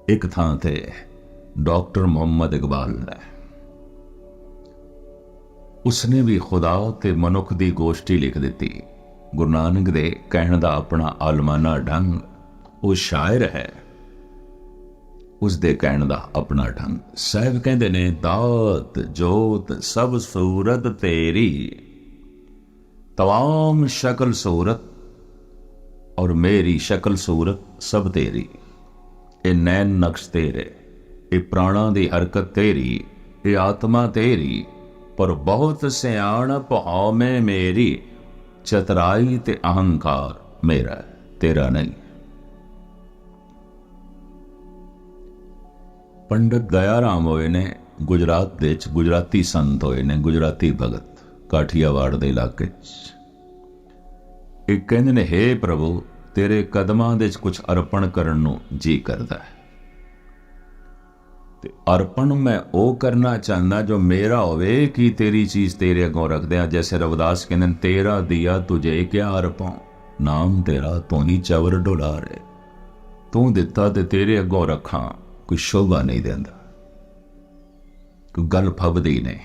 एक थां ते डॉक्टर मोहम्मद इकबाल ने। उसने भी खुदा ते मनुख दी गोष्ठी लिख दी। गुरु नानक दे कहण दा अपना आलमाना ढंग, वो शायर है, उसदे कहण दा अपना ढंग। साहब कहंदे ने दात जोत सब सूरत तेरी, तमाम शक्ल सूरत और मेरी शक्ल सूरत सब तेरी। ये नैन नक्श तेरे, ये प्राणा दी हरकत तेरी, ये आत्मा तेरी, पर बहुत सियाणप हौमे मेरी, चतराई ते अहंकार मेरा, तेरा नहीं। पंडित दयाराम होए ने गुजरात दे च, गुजराती संत होए ने, गुजराती भगत काठियावाड़ दे इलाके च। एक कहंदे ने हे प्रभु तेरे कदमां दे च कुछ अर्पण करन नूं जी करदा है, ते अर्पण मैं वो करना चाहना जो मेरा होवे, कि तेरी चीज तेरे अगों रख दिया। जैसे रविदास कहते हैं तेरा दिया तुझे क्या अर्पां, नाम तेरा तू ही चवर डोला रे, तू दिता ते तेरे अगों रखा, कोई शोभा नहीं देंदा, कोई गल फबदी नहीं।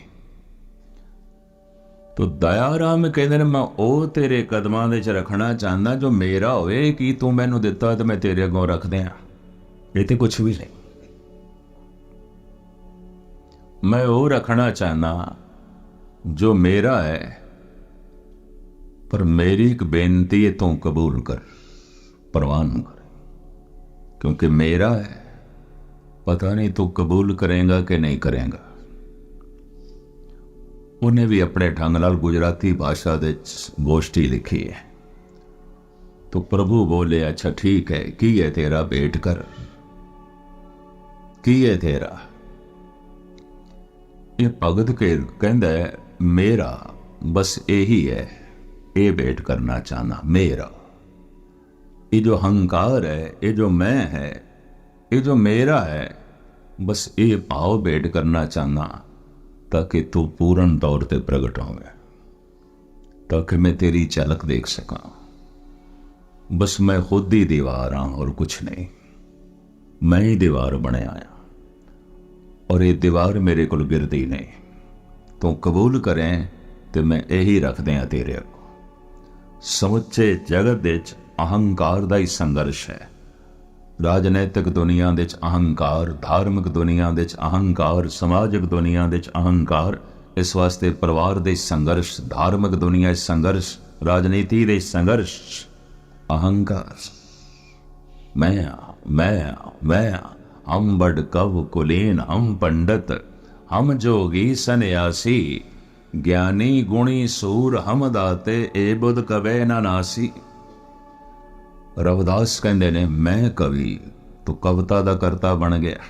तो दयाराम कहते हैं मैं वो तेरे कदमां दे च रखना चाहना जो मेरा होवे, कि तू मैनू दिता तो मैं तेरे अगों रख दिया, ये तो कुछ भी नहीं। मैं वो रखना चाहना जो मेरा है, पर मेरी एक बेनती है तू कबूल कर, प्रवान कर, क्योंकि मेरा है, पता नहीं तू कबूल करेगा कि नहीं करेगा। उन्हें भी अपने ढंग नाल गुजराती भाषा दे गोष्ठी लिखी है। तो प्रभु बोले अच्छा ठीक है, की है तेरा भेंट कर, की है तेरा। ये भगत के कहंदा है मेरा बस यही है, ये भेंट करना चाहना मेरा। ये जो अहंकार है, ये जो मैं है, ये जो मेरा है, बस ये भाव भेंट करना चाहना, ताकि तू पूर्ण तौर पर प्रगट होवे, ताकि मैं तेरी झलक देख सका। बस मैं खुद ही दीवार हाँ और कुछ नहीं, मैं ही दीवार बने आया, और ये दीवार मेरे को गिरदी नहीं। तो कबूल करें तो मैं यही रख दिया तेरे अगों। समुचे जगत दे च अहंकार दा ही संघर्ष है। राजनैतिक दुनिया दे च अहंकार, धार्मिक दुनिया दे च अहंकार, समाजिक दुनिया दे च अहंकार। इस वास्ते परिवार दे संघर्ष, धार्मिक दुनिया संघर्ष, राजनीति दे संघर्ष, अहंकार। मैं हम बड़ कव कुलीन, हम पंडित, हम जोगी सन्यासी, ज्ञानी गुणी सूर हम दाते, ए बुध कवे ना नासी। रविदास कहते ने मैं कवि, तो कविता दा करता बन गया,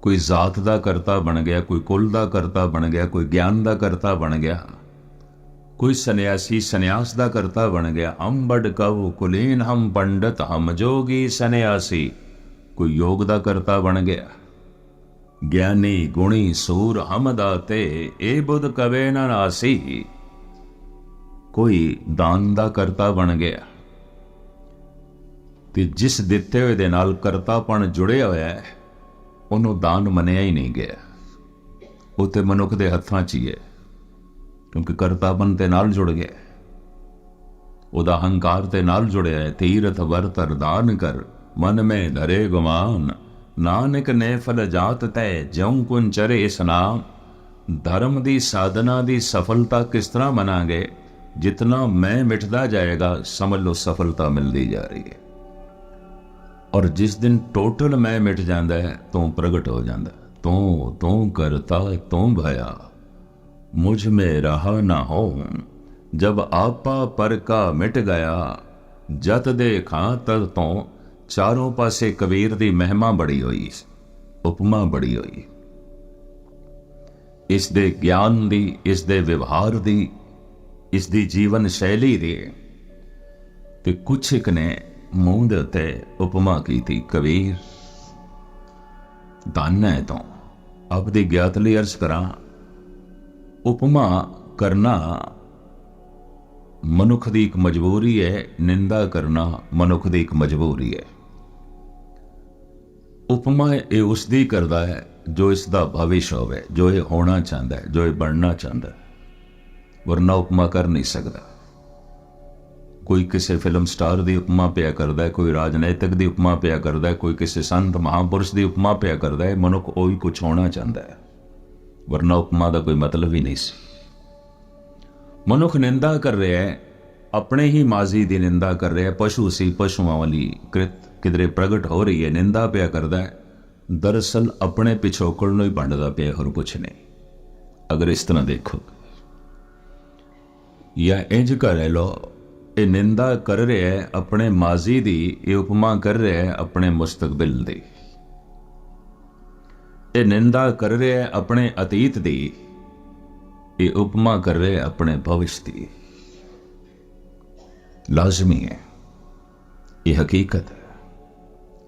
कोई जात दा करता बन गया, कोई कुल दा करता बन गया, कोई ज्ञान दा करता बन गया, कोई सन्यासी सन्यास दा करता बन गया। हम बड़ कव कुलीन, हम पंडित, हम जोगी सन्यासी, कोई योग दा करता बन गया। ज्ञानी गुणी सूर हम दाते, ए बुध कवे ना नासी, कोई दान दा करता बन गया। ते जिस दिते हुए दे नाल करतापन जुड़िया होया है, उन्होंने दान मनिया ही नहीं गया। वो तो मनुख दे हत्थां च ही है, क्योंकि करतापन ते नाल जुड़ गया, उदा अहंकार ते नाल जुड़िया है। तीरथ वर्तर दान कर, मन में धरे गुमान, नानक ने फल जात तय ज्यों कुन चरे इस नाम। धर्म की साधना की सफलता किस तरह मनांगे? जितना मैं मिटता जाएगा समझ लो सफलता मिलती जा रही है। और जिस दिन टोटल मैं मिट जाता है तू प्रगट हो जाता है। तू करता तू भया मुझ में रहा ना हो। जब आपा पर का मिट गया जत देखा तद तो। चारों पासे कबीर दी महिमा बड़ी हुई, उपमा बड़ी हुई। इस दे ज्ञान दी, इस दे व्यवहार दी, इस दी जीवन शैली दी। ते कुछ एक ने मूंह दे उत्ते उपमा की थी। कबीर धन है तो आपदी ज्ञात लई अर्ज करा। उपमा करना मनुख दी एक मजबूरी है, निंदा करना मनुख दी एक मजबूरी है। उपमा ये उसदी करता है जो इसका भविष्य होवे, जो ये होना चाहता है, जो ये बनना चाहता है। वरना उपमा कर नहीं सकता। कोई किसी फिल्म स्टार की उपमा पिया करता है, कोई राजनीतिक की उपमा पिया करता है, कोई किसी संत महापुरुष की उपमा पिया करता है। मनुख वही कुछ होना चाहता है, वरना उपमा का कोई मतलब ही नहीं सी। मनुख निंदा कर रहा है, अपने ही माजी की निंदा कर रहा है। पशु सी, पशुओं वाली कृत किधरे प्रगट हो रही है, निंदा पिया करता है। दरअसल अपने पिछोकड़ ही बनता पिया, और कुछ नहीं। अगर इस तरह देखो या इंज कर लो, ये निंदा कर रहे है अपने माजी दी, ये उपमा कर रहे है अपने मुस्तकबिल दी। ये निंदा कर रहे है अपने अतीत दी, ये उपमा कर रहे अपने भविष्य की। लाजमी है, ये हकीकत है,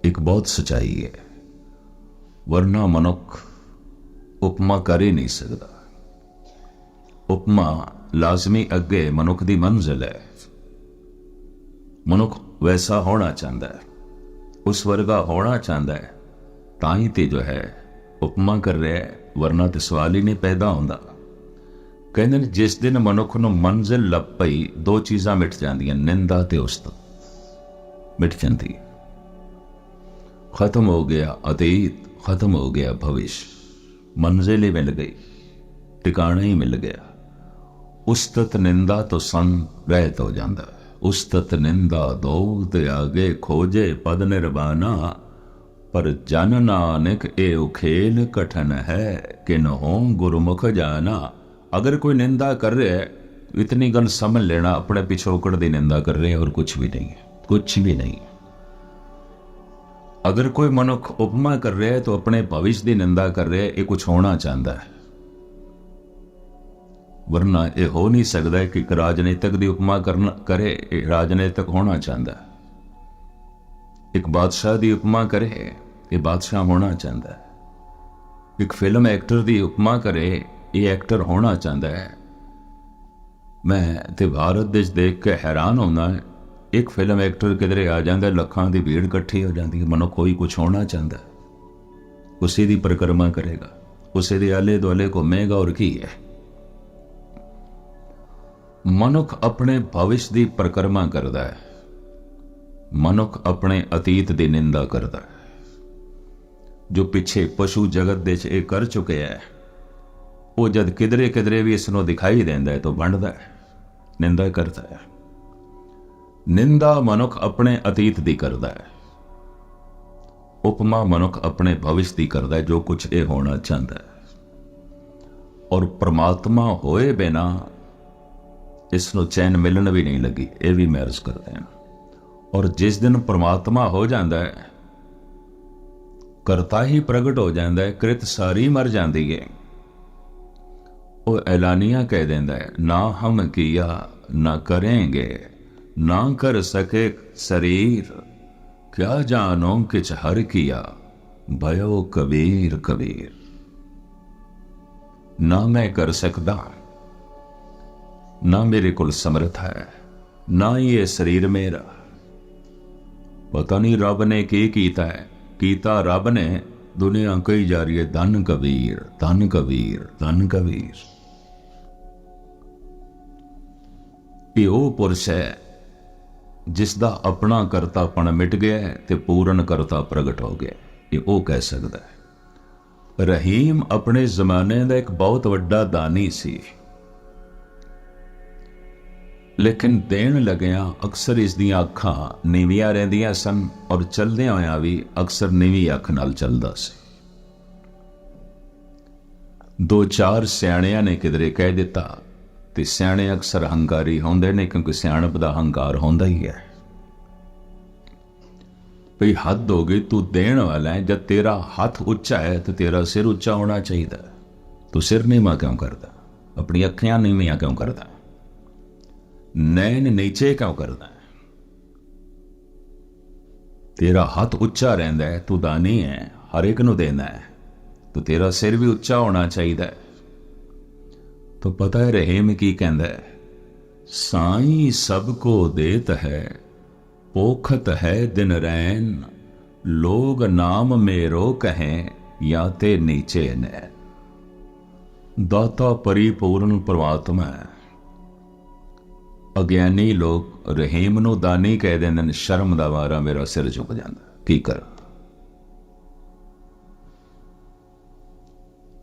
एक बहुत सच्चाई है। वरना मनुख उपमा कर ही नहीं सकता। उपमा लाजमी अगे मनुख की मंजिल है। मनुख वैसा होना चाहता है, उस वर्गा होना चाहता है, ताई ते जो है उपमा कर रहा है। वरना तो सवाल ही नहीं पैदा होता। कहते जिस दिन मनुख नूं मंजिल लभ पई, दो चीज़ां मिट जांदियां, निंदा ते उस्तत मिट जाती। खत्म हो गया अतीत, खत्म हो गया भविष्य, मंजिल ही मिल गई, ठिकाना ही मिल गया। उस्तत निंदा तो संग रहत हो जाता है। उस्तत निंदा दो ते आगे खोजे पद निर्वाणा। पर जन नानक ए उखेल कठन है, कि न हो गुरुमुख जाना। अगर कोई निंदा कर रहा है, इतनी गल समझ लेना, अपने पिछोकड़ की निंदा कर रहे हैं और कुछ भी नहीं है, कुछ भी नहीं। अगर कोई मनुख उपमा कर रहा है तो अपने भविष्य की निंदा कर रहा है, ये कुछ होना चाहता है। वरना ये हो नहीं सकता कि राजनीतिक की उपमा करना करे, राजनीतिक होना चाहता है। एक बादशाह की उपमा करे, ये बादशाह होना चाहता है। एक फिल्म एक्टर की उपमा करे, ये एक्टर होना चाहता है। मैं तो भारत देश देख के हैरान होना है। एक फिल्म एक्टर किधरे आ जाता, लखां की भीड़ इकट्ठी हो जाती है। मनुख कोई कुछ होना चाहता है, उसी की परिक्रमा करेगा, उसी के आले दुआले घूमेगा, और की है। मनुख अपने भविष्य की परिक्रमा करता है, मनुख अपने अतीत की निंदा करता है। जो पिछे पशु जगत दे ये कर चुके हैं, वो जब किधरे किधरे भी इसनों दिखाई देता है तो बनता है, निंदा करता है। निंदा मनुख अपने अतीत की करता है, उपमा मनुख अपने भविष्य की करता है, जो कुछ ये होना चाहता है। और परमात्मा होए बिना इसनों चैन मिलन भी नहीं लगी, ये भी मैं अर्ज करते हैं। और जिस दिन परमात्मा हो जाता है, करता ही प्रगट हो जाता है, कृत सारी मर जाती है। वो ऐलानिया कह देता है, ना हम किया ना करेंगे, ना कर सके शरीर, क्या जानो किच हर किया, भयो कबीर कबीर। ना मैं कर सकता, ना मेरे को समर्थ है, ना ये शरीर मेरा। पता नहीं रब ने की कीता है, कीता रब ने। दुनिया कही जा रही है धन कबीर, धन कबीर, धन कबीर। ये वो पुरुष है जिसका अपना करतापन मिट गया है ते पूर्ण करता प्रगट हो गया। ये वो कह सकता है। रहीम अपने जमाने का एक बहुत वड्डा दानी सी, लेकिन देन लग्या अक्सर इसदियां अखां नीवियां रहिंदियां सन और चलदियां होयां भी अक्सर नीवी अख नाल चलदा सी। दो चार सियाणियां ने किधरे कह दिता, ते सियाणे अक्सर हंकारी होंदे ने, क्योंकि सियाणप दा हंकार होंदा ही है। भई हद हो गई, तू देण वाला है, जब तेरा हाथ उच्चा है तो तेरा सिर उच्चा होना चाहिए। तू सिर नीवा क्यों करदा? अपनी अखियां नीवियां क्यों करदा? नैन नीचे क्यों करदा? तेरा हाथ उच्चा रहिंदा है, तू दानी है, हर एक नूं देंदा है, तो तेरा सिर भी उच्चा होना चाहिए। तो पता है रहीम की कहंदा है, साईं सबको देत है, पोखत है दिन रैन, लोग नाम मेरो कहें या ते नीचे नैन। दाता परिपूर्ण परमात्मा है। अज्ञानी लोग रहीम नूं दानी कह देंदे, शर्म दा मारा मेरा सिर झुक जांदा, की कर।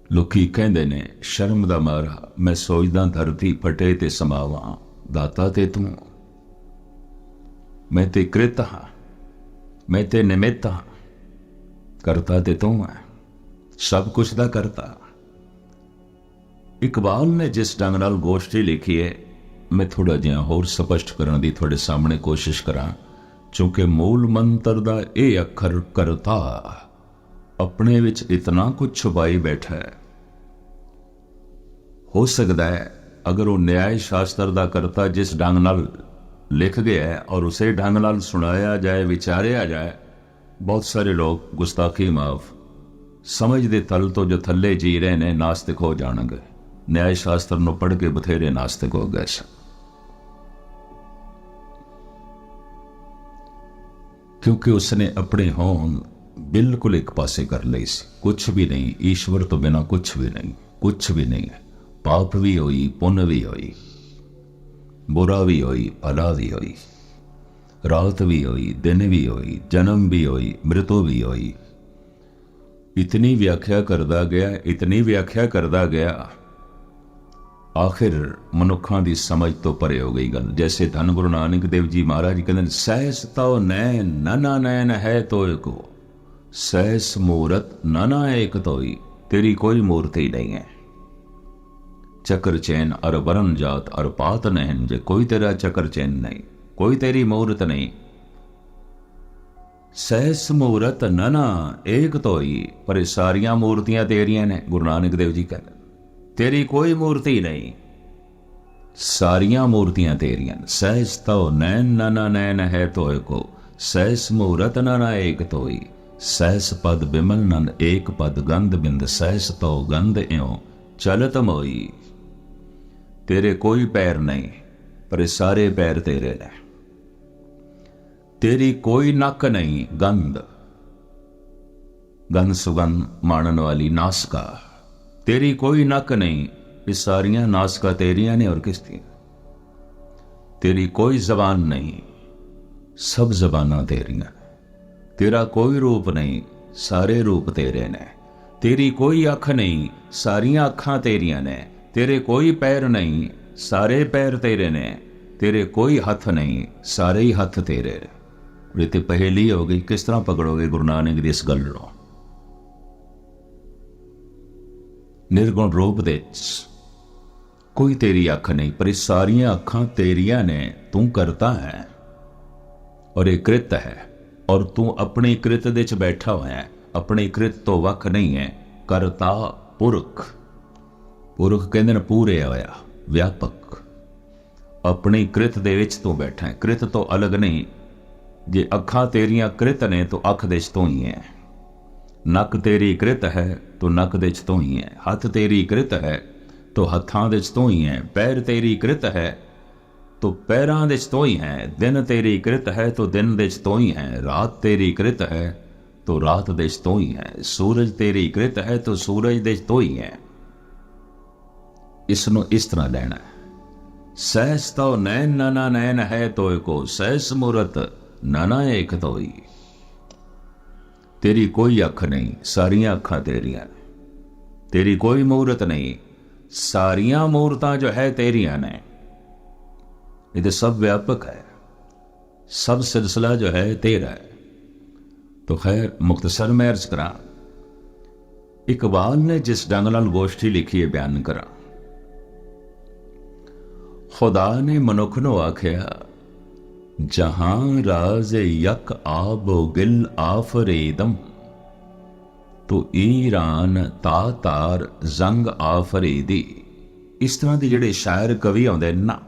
लोकी कहंदे ने शर्म दा मारा मैं सोचदा धरती फटे ते समावा, दाता ते तू, मैं ते कृत हां, मैं ते निमित्त हां, करता ते तू है, सब कुछ दा करता। इकबाल ने जिस ढंग नाल गोष्ठी लिखी है, मैं थोड़ा जिहा होर स्पष्ट करने की थोड़े सामने कोशिश करा, क्योंकि मूल मंत्र दा ये अखर करता अपने विच इतना कुछ छुपाई बैठा है। हो सकता है अगर वो न्याय शास्त्र दा करता जिस ढंग नाल लिख गया है और उसे ढंग नाल सुनाया जाए, विचारिया जाए, बहुत सारे लोग गुस्ताखी माफ समझ दे तल तो जो थले जी रहे ने नास्तिक हो जाणगे। न्याय शास्त्र नूं पढ़ के बथेरे नास्तिक हो गए सन, क्योंकि उसने अपने होंद बिल्कुल एक पासे कर ली सी। कुछ भी नहीं, ईश्वर तो बिना कुछ भी नहीं, कुछ भी नहीं है। पाप भी होई, पुण्य भी होई, बुरा भी होई, भला भी होई, रात भी होई, दिन भी होई, जन्म भी होई, मृत्यु भी होई। इतनी व्याख्या करदा गया, इतनी व्याख्या करदा गया, आखिर मनुखा की समझ तो परे हो गई गल। जैसे धन गुरु नानक देव जी महाराज कहते, सहस तो नैन नाना नैन है तो को, सहस मूरत नाना एक तोई, तेरी कोई मूर्ति नहीं है। चक्र चैन अर वरन जात अर पात नहन, जे कोई तेरा चक्र चैन नहीं, कोई तेरी मूर्त नहीं। सहस मूरत नाना एक तोई, पर सारियां मूर्तियां तेरियां ने। गुरु नानक देव जी कहते, तेरी कोई मूर्ति नहीं, सारियां मूर्तियां तेरियां। सहस तो नैन नाना नैन है तो को, सहस मूरत नाना एक तोई, सहस पद बिमल नन एक पद गंध बिंद, सहस तो गंध इयों चलत मोई। तेरे कोई पैर नहीं, पर सारे पैर तेरे ने। तेरी कोई नक नहीं, गंध गंध सुगंध माणन वाली नासका, तेरी कोई नक नहीं, ये सारियां नासका तेरियां ने और किसकी। तेरी कोई जबान नहीं, सब जबाना तेरियां। तेरा कोई रूप नहीं, सारे रूप तेरे ने। तेरी कोई अख नहीं, सारियां अखां तेरियां ने। तेरे कोई पैर नहीं, सारे पैर तेरे ने। तेरे कोई हथ नहीं, सारे ही हथ तेरे। ये तो पहेली हो गई, किस तरह पकड़ोगे गुरु नानक दी इस गल नूं? निर्गुण रूप दे कोई तेरी अख नहीं, पर सारियां अखां तेरियां ने। तू करता है और ये कृत है, और तू अपनी कृत दे च बैठा हुआ है। अपनी कृत तो वख नहीं है। करता पुरख, पुरख कहते हैं पूरे होया, व्यापक। अपनी कृत दे विच तू बैठा है, कृत तो अलग नहीं। जे अखां तेरियां कृत ने तो अख दे च तू ही है। नक तेरी कृत है तो नक दे च तू ही है। हथ तेरी कृत है तो हथां दे च तू ही है। पैर तेरी कृत है तो पैरां दे च तू ही है। दिन तेरी कृत है तो दिन दे च तू ही है। रात तेरी कृत है तो रात दे च तू ही है। सूरज तेरी कृत है तो सूरज दे च तू ही है। इसनों इस तरह लेना है। सहस तो नैन नाना नैन है तो को, सहस मूरत नाना एक तोई। तेरी कोई अख नहीं, सारियां अखां तेरियां ने। तेरी कोई मूरत नहीं, सारियां मूरतां जो है तेरियां ने। ये तो सब व्यापक है, सब सिलसिला जो है तेरा है। तो खैर मुख्तसर मैं अर्ज करा, इकबाल ने जिस ढंग नाल गोष्ठी लिखी है बयान करा। खुदा ने मनुख नूं आख्या, जहां राज यक आबो गिल आफरीदम, तो ईरान तातार जंग आफरीदी। इस तरह के जिहड़े शायर कवि आउंदे ना,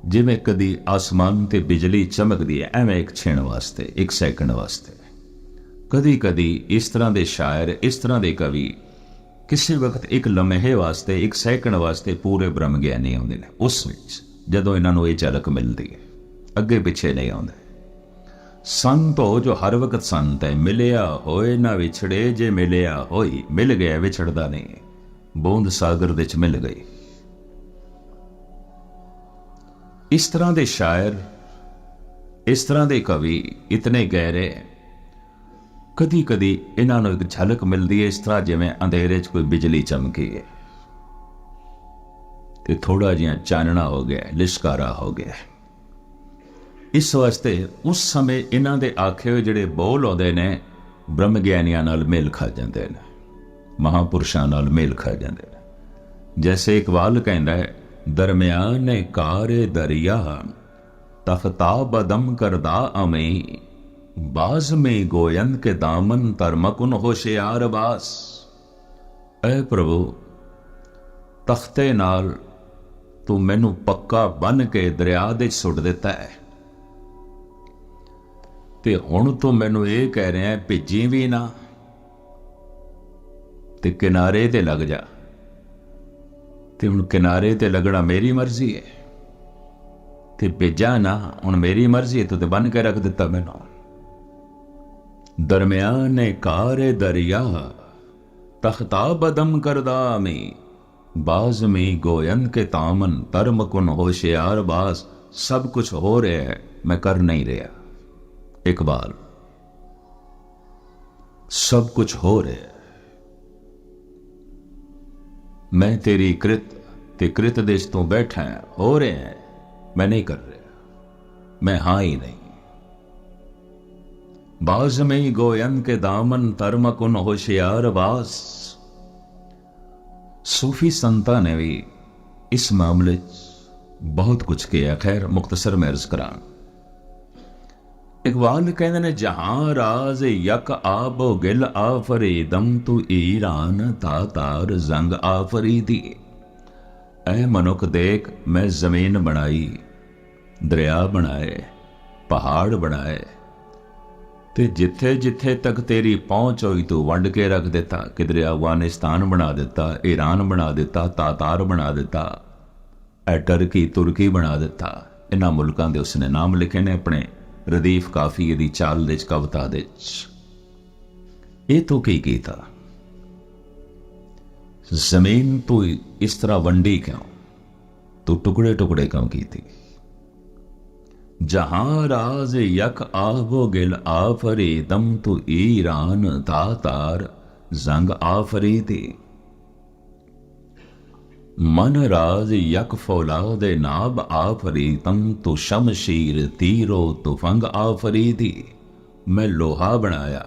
जिवें कदी आसमान ते बिजली चमकदी है एवें एक छिण वास्ते, एक सैकंड वास्ते। कदी कदी इस तरह के शायर, इस तरह के कवि किसी वक्त एक लम्हे वास्ते, एक सैकंड वास्ते पूरे ब्रह्म ज्ञानी आउंदे ने। उस विच जदों इन्हां नूं ये झलक मिलती है, अगे पिछे नहीं आउंदे। संत हो जो हर वक्त संत है, मिलिया होए ना विछड़े, जे मिलिया होई मिल गया विछड़दा नहीं। बूंद सागर विच मिल गई। इस तरह के शायर, इस तरह के कवि इतने गहरे, कदी कदी इन्हां नूं एक झलक मिलती है इस तरह जिवें अंधेरे च कोई बिजली चमकी है ते थोड़ा जिहा चानना हो गया, लिशकारा हो गया। इस वास्ते उस समय इन्हां दे आखे हुए जिहड़े बोल आउंदे ने ब्रह्म ज्ञानियां नाल मेल खा जांदे ने, महापुरुषां नाल मेल खा जांदे ने। जैसे इकबाल कहंदा है, दरम्याने कारे दरिया तख्ता बदम करदा अमे, बाज में गोयन के दामन तरमकुन होशियार बास। ऐ प्रभु, तख्ते नाल तू मैनू पक्का बन के दरिया दे सुट दिता है, ते हुण तू मैनू ये कह रहा है भिजी भी ना ते किनारे ते लग जा। ते हुण किनारे ते लगना मेरी मर्जी है, ते भिजा ना हुण मेरी मर्जी है, तू ते बन के रख दिता मैनू। दरम्याने कारे दरिया तख्ता बदम करदा में, बाज में गोयन के तामन तरमकुन होशियार बास। सब कुछ हो रहा है, मैं कर नहीं रहा। इकबाल, सब कुछ हो रहा है, मैं तेरी कृत ते कृत देश तो बैठा है, हो रहे हैं, मैं नहीं कर रहा, मैं हाँ ही नहीं। बाज में गोयन के दामन तरमकुन होशियार बास। सूफी संता ने भी इस मामले बहुत कुछ किया। खैर मुख्तसर में अर्ज करा, इकबाल कहते ने, जहां राज यक आबो गिल आफरीदम, तू ईरान तातार जंग आफरीदी। ऐ मनुख देख, मैं जमीन बनाई, दरिया बनाए, पहाड़ बनाए, ते जिथे जिथे तक तेरी पहुंच हुई तू वंड के रख दिता। किधरे अफगानिस्तान बना दिता, ईरान बना दिता, तातार बना दिता, टर्की तुर्की बना दिता। इन्हां मुल्कां दे उसने नाम लिखे ने अपने रदीफ काफिए दी चाल दे कविता दे। ये तो की कीता? जमीन तू इस तरह वंडी क्यों, तू टुकड़े टुकड़े क्यों की थी? जहां राज यक आबो गिल आफरीदम, तू ईरान तातार जंग आफरीदी। मन राज यक फौलाद नाब आफरीदम, तू शमशीर तीरो तुफंग आफरीदी। मैं लोहा बनाया,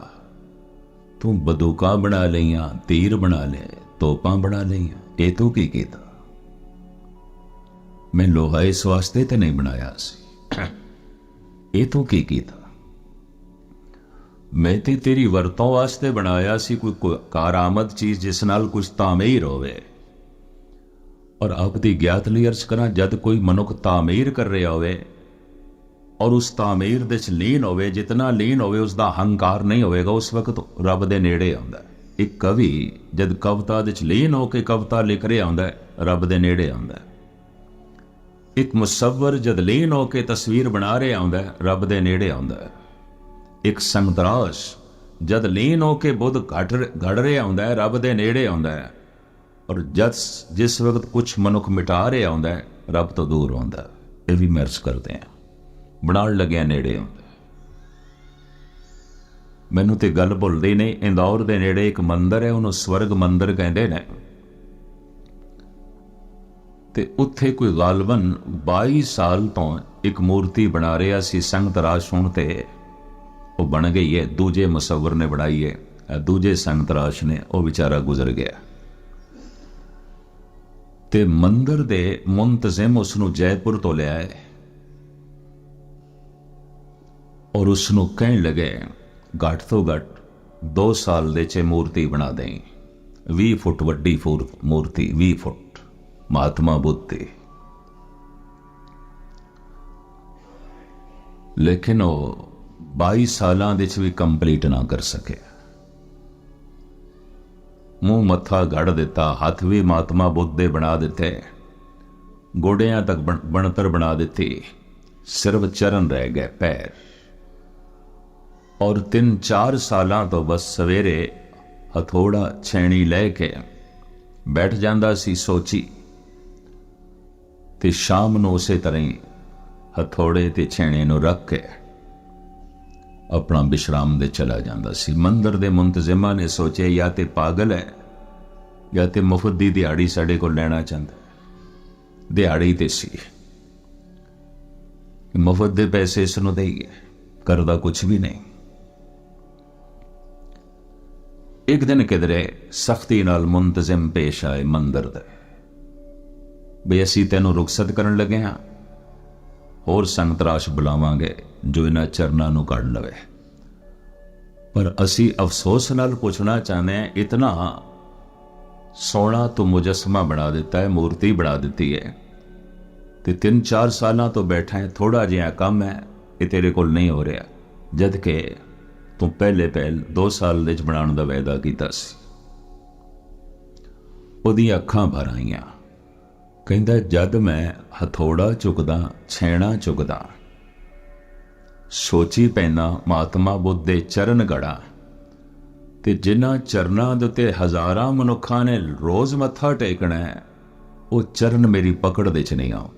तू बंदूकां बना लिया, तीर बना ले, तोपां बना लिया। ये तू की कीता? मैं लोहा इस वास्ते ते नहीं बनाया सी, ये तू की कीता? मैं ते तेरी वरतों वास्ते बनाया सी, कोई कारामद चीज जिस नाल कुछ तामीर होवे। और आप दी ज्ञात लई अर्ज करा, जद कोई मनुख तामीर कर रहा होवे और उस तामीर दे च लीन होवे, जितना लीन होवे उसका हंकार नहीं होएगा, उस वक्त रब दे नेड़े आउंदा है। एक कवि जद कविता दे च लीन होके कविता लिख रहा आउंदा है, रब दे नेड़े आउंदा है। एक मुसव्वर जद लीन होके तस्वीर बना रहा आउंदा है, रब दे नेड़े आउंदा है। एक संतराश जद लीन होके बुद्ध घड़ रहा आउंदा है, रब दे नेड़े आउंदा है। और जिस वक्त कुछ मनुख मिटा रहा आउंदा है, रब तो दूर आउंदा है। ये भी महर्ज करते हैं, बनाण लग्या नेड़े आउंदा है। मैनू तो गल भुलदी नहीं, इंदौर के नेड़े एक मंदिर है, उन्होंने स्वर्ग मंदिर कहते हैं। ते उत्थे कोई गालबन 22 साल तो एक मूर्ति बना रहा सी, संगत राज होने ते वो बन गई है, दूजे मुसवर ने बनाई है, दूजे संगत राज ने, वो बेचारा गुजर गया। ते मंदिर दे मुंतजिम उसनू जयपुर तो लिया है और उसनू कहन लगे घट तो घट 2 साल दे च मूर्ति बना दें, 20 फुट वड्डी मूर्ति, 20 फुट महात्मा बुद्ध दी। लेकिन वो 22 सालां दे च भी कंप्लीट ना कर सके। मुंह मत्था गढ़ दिता, हाथ भी महात्मा बुद्ध दे बना दिते, गोडियां तक बनतर बना दी, सिर्फ चरण रह गए, पैर। और 3-4 सालां तो बस सवेरे हथौड़ा छैणी लैके बैठ जांदा सी सोची, ते शाम नूं उसे तरह ही हथौड़े ते छैणे नूं रख के अपना विश्राम दे चला जांदा सी। मंदिर दे मुंतजिमा ने सोचे या ते पागल है या ते मुफ्त दी दिहाड़ी साडे को लेना चाहता। दिहाड़ी ते सी, मुफ्त दे पैसे इसनूं देईए, करदा कुछ भी नहीं। एक दिन किधरे सख्ती नाल मुंतजिम पेश आए मंदिर दे, बई असीं तैनूं रुखसत करन लगे हाँ, होर संगतराश बुलावांगे जो इन्हां चरनां नूं कढ लवे। पर असीं अफसोस नाल पुछना चाहते हैं, इतना सोहना तो मुजस्मा बना दिता है, मूर्ति बना दी है, ते 3-4 सालां तो बैठा है, थोड़ा जिहा काम है, ये तेरे कोल नहीं हो रहा, जद के तू पहले 2 साल दे बनाने का वायदा किया सी। उहदियां अखां भर आईयां, कहंदा जद मैं हथौड़ा चुकदा, छैणा चुकदा, सोची पैना महात्मा बुद्ध दे चरण गड़ा, ते जिन्हां चरनां दे उत्ते हज़ारां मनुखां ने रोज़ मत्था टेकना है, वो चरण मेरी पकड़ दे च नहीं आओ,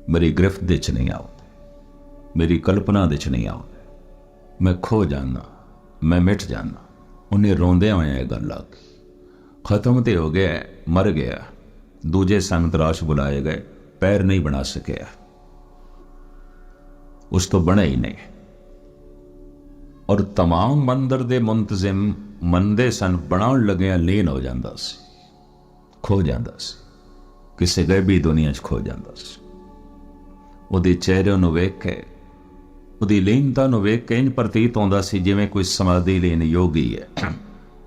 मेरी गिरफ्त दे च नहीं आओ, मेरी कल्पना दे च नहीं आओ, मैं खो जाना, मैं मिट जाना। उन्हें रोंदे होए गल आ गई, खत्म तो हो गया, मर गया। दूजे संगतराश बुलाए गए, पैर नहीं बना सके, उस तो बने ही नहीं। और तमाम मंदिर दे मुंतजिम मनदे सन, बनाउण लगे लीन हो जांदा सी, खो जांदा सी, किसी गैबी दुनिया च खो जांदा सी। उहदे चेहरे नूं वेख के, उहदी लीनता नूं वेख के इंज प्रतीत होंदा सी जिवें कोई समाधि लीन योगी है।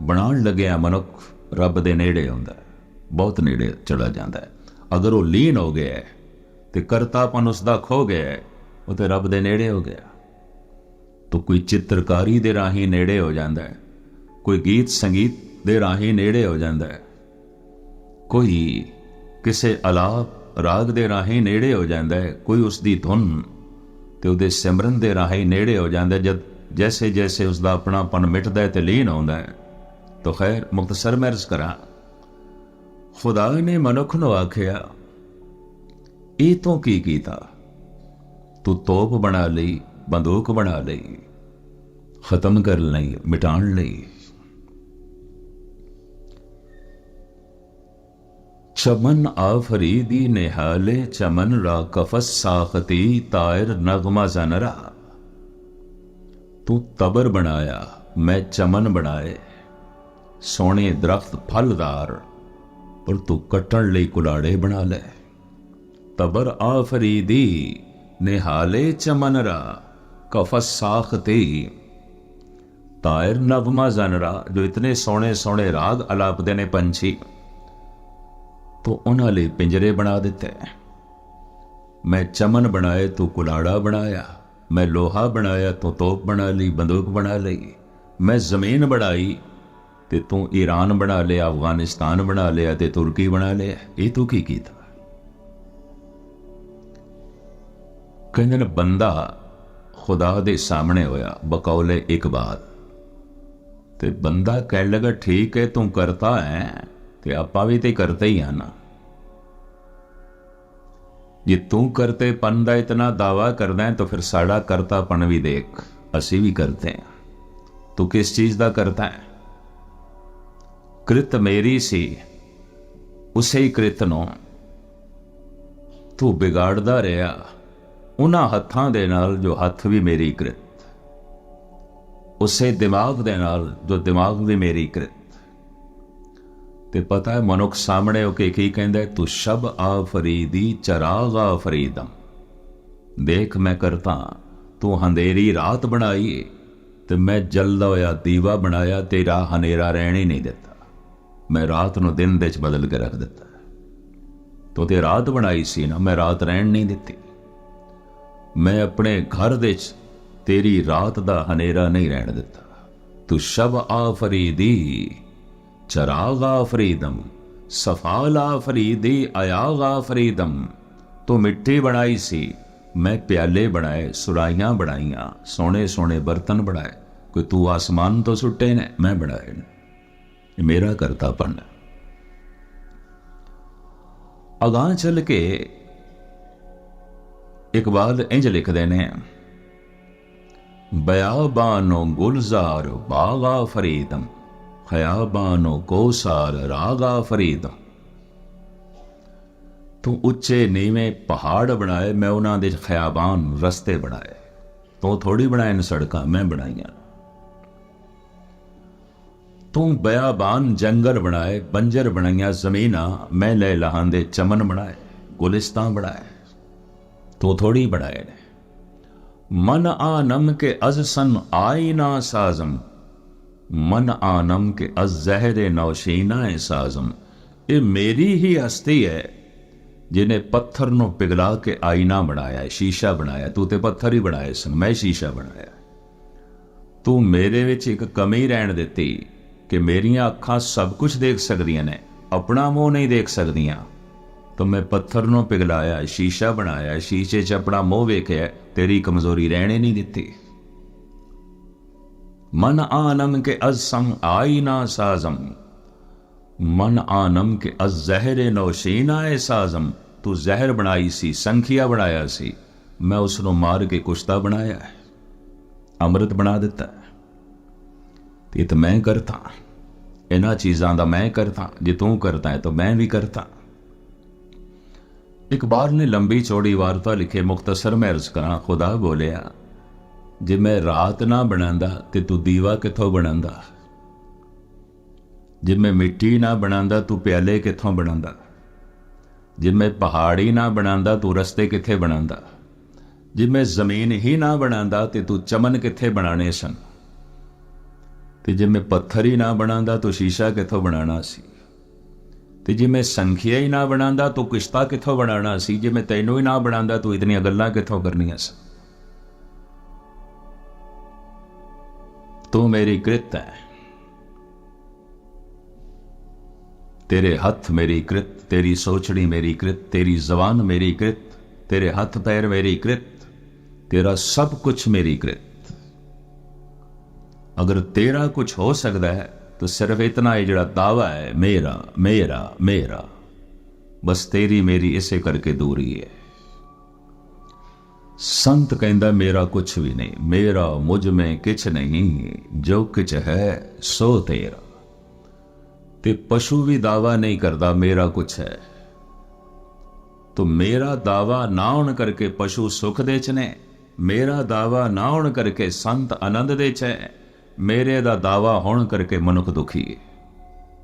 बनाउण लग्या मनुख रब दे नेड़े हुंदा है, बहुत नेड़े चला जाता है। अगर वो लीन हो गया है तो करतापन उसका खो गया है, वो तो रब दे नेड़े हो गया। तो कोई चित्रकारी दे राही नेड़े हो जाता है, कोई गीत संगीत दे राही नेड़े हो जाता है, कोई किसी अलाप राग दे राही नेड़े हो जाता है, कोई उसकी धुन तो उहदे सिमरन दे राही नेड़े हो जाता है। जब जैसे जैसे उसका अपनापन मिटदा है तो लीन होंदा है। तो खैर मुख्तसर मैं अर्ज करा, खुदा ने मनुख नूं आखिया, ये तो की कीता, तू तोप बना लई, बंदूक बना लई, खत्म कर लई, मिटाण लई। चमन आफरीदी निहाले चमन रा कफस साखती तायर नगमा जनरा। तू तबर बनाया, मैं चमन बनाए, सोने दरख्त फलदार, पर तू कट्टण लई कुलाड़े बना ले। तबर आफरीदी निहाले चमनरा कफस साखती तायर नगमा जनरा। जो इतने सोने सोने राग अलापदे ने पंछी, तो उन्हां लई पिंजरे बना दिते। मैं चमन बनाए तू कुलाड़ा बनाया, मैं लोहा बनाया तू तोप बना ली, बंदूक बना ली। मैं जमीन बनाई ते तू ईरान बना लिया, अफगानिस्तान बना लिया, ते तुर्की बना लिया। ये तू की कीता? कहंदे ने बंदा खुदा दे सामने होया बकौले इकबाल, ते बंदा कह लगा ठीक है तू करता है ते आपां भी ते करते ही हैं ना। जे तू करतेपन का इतना दावा करदा है तो फिर साड़ा करतापन भी देख, असी भी करते हैं। तू किस चीज का करता है? कृत मेरी सी, उसे ही कृत नूं तू बिगाड़दा रहा उन्हां हत्थां दे नाल जो हथ भी मेरी कृत, उसे दिमाग दे नाल जो दिमाग भी मेरी कृत। ते पता है मनुख सामने होके की कहंदा, तू शब आफरीदी चराग आफरीदम। देख मैं करता, तू अंधेरी रात बनाई ते मैं जलदा होया दीवा बनाया, तेरा हनेरा रहन ही नहीं दिता। मैं रात नूं दिन दे च बदल के रख दिता। तो ते रात बनाई सी ना, मैं रात रहन नहीं दिती। मैं अपने घर दे च तेरी रात दा हनेरा नहीं रहन दिता। तू शब आफरीदी चराग आफरीदम, सफाल आफरीदी अयाग आफरीदम। तू मिट्टी बनाई सी, मैं प्याले बनाए, सुराइयां बनाइया, सोने सोने बर्तन बनाए। कोई तू आसमान तो सुट्टे ने, मैं बनाए ने। ये मेरा करतापन है। अगां चल के इकबाल इंज लिखते ने, बयाबानो गुलजार बागा फरीदम, खयाबानो कोसार रागा फरीदम। तू उच्चे नीवें पहाड़ बनाए, मैं उन्हां दे खयाबान रस्ते बनाए। तू थोड़ी बनाए न सड़कां, मैं बनाइया। तू बयाबान जंगल बनाए, बंजर बनाइया जमीना, मैं ले लहांदे चमन बनाए, गुलिस्तां बनाए। तो थोड़ी बनाए ने। मन आनम के अज सन आईना साजम, मन आनम के अज जहरे नौशीना साजम। ये मेरी ही हस्ती है जिन्हें पत्थर नू पिघला के आईना बनाया, शीशा बनाया। तू ते पत्थर ही बनाए सन, मैं शीशा बनाया। तू मेरे विच एक कमी रहन दिती कि मेरियां अखां सब कुछ देख सकदियां ने, अपना मुंह नहीं देख सकदियां। तो मैं पत्थर नू पिघलाया, शीशा बनाया, शीशे च अपना मुंह वेख्या, तेरी कमजोरी रहने नहीं दिती। मन आनम के अज संग आईना साजम, मन आनम के अज जहरे नौशीना साजम। तू जहर बनाई सी, संखिया बनाया सी, मैं उसनों मार के कुश्ता बनाया है, अमृत बना दिता है। ये तो मैं करता, इन्हां चीज़ां दा मैं करता। जे तू करता है तो मैं भी करता। इकबाल ने लंबी चौड़ी वार्ता लिखे, मुख्तसर में अर्ज करा। खुदा बोलिया, जे मैं रात ना बनांदा ते तू दीवा किथों बनांदा? जे मैं मिट्टी ना बनांदा तू प्याले किथों बनांदा? जे मैं पहाड़ी ना बनांदा तू रस्ते किथे बनांदा? जे मैं जमीन ही ना बनांदा ते तू चमन किथे बनाने सन? ते जे मैं पत्थर ही ना बनांदा तो शीशा किथों बनाना सी? ते जे मैं संखिया ही ना बनांदा तो किश्ता किथों बनाना सी? जे मैं तैनू ही ना बनांदा तो इतनी गल्लां किथों करनियां सी? तू मेरी कृत है, तेरे हथ मेरी कृत, तेरी सोचड़ी मेरी कृत, तेरी जबान मेरी कृत, तेरे हथ पैर मेरी कृत, तेरा सब कुछ मेरी कृत। अगर तेरा कुछ हो सकता है तो सिर्फ इतना ही जड़ा दावा है, मेरा मेरा मेरा। बस तेरी मेरी इसे करके दूरी है। संत कहंदा मेरा कुछ भी नहीं, मेरा मुझ में किछ नहीं, जो किछ है सो तेरा। ते पशु भी दावा नहीं करता मेरा कुछ है। तो मेरा दावा ना होने करके पशु सुख दे च ने, मेरा दावा ना होने करके संत आनंद दे च है, मेरे दा दावा होने करके मनुख दुखी है।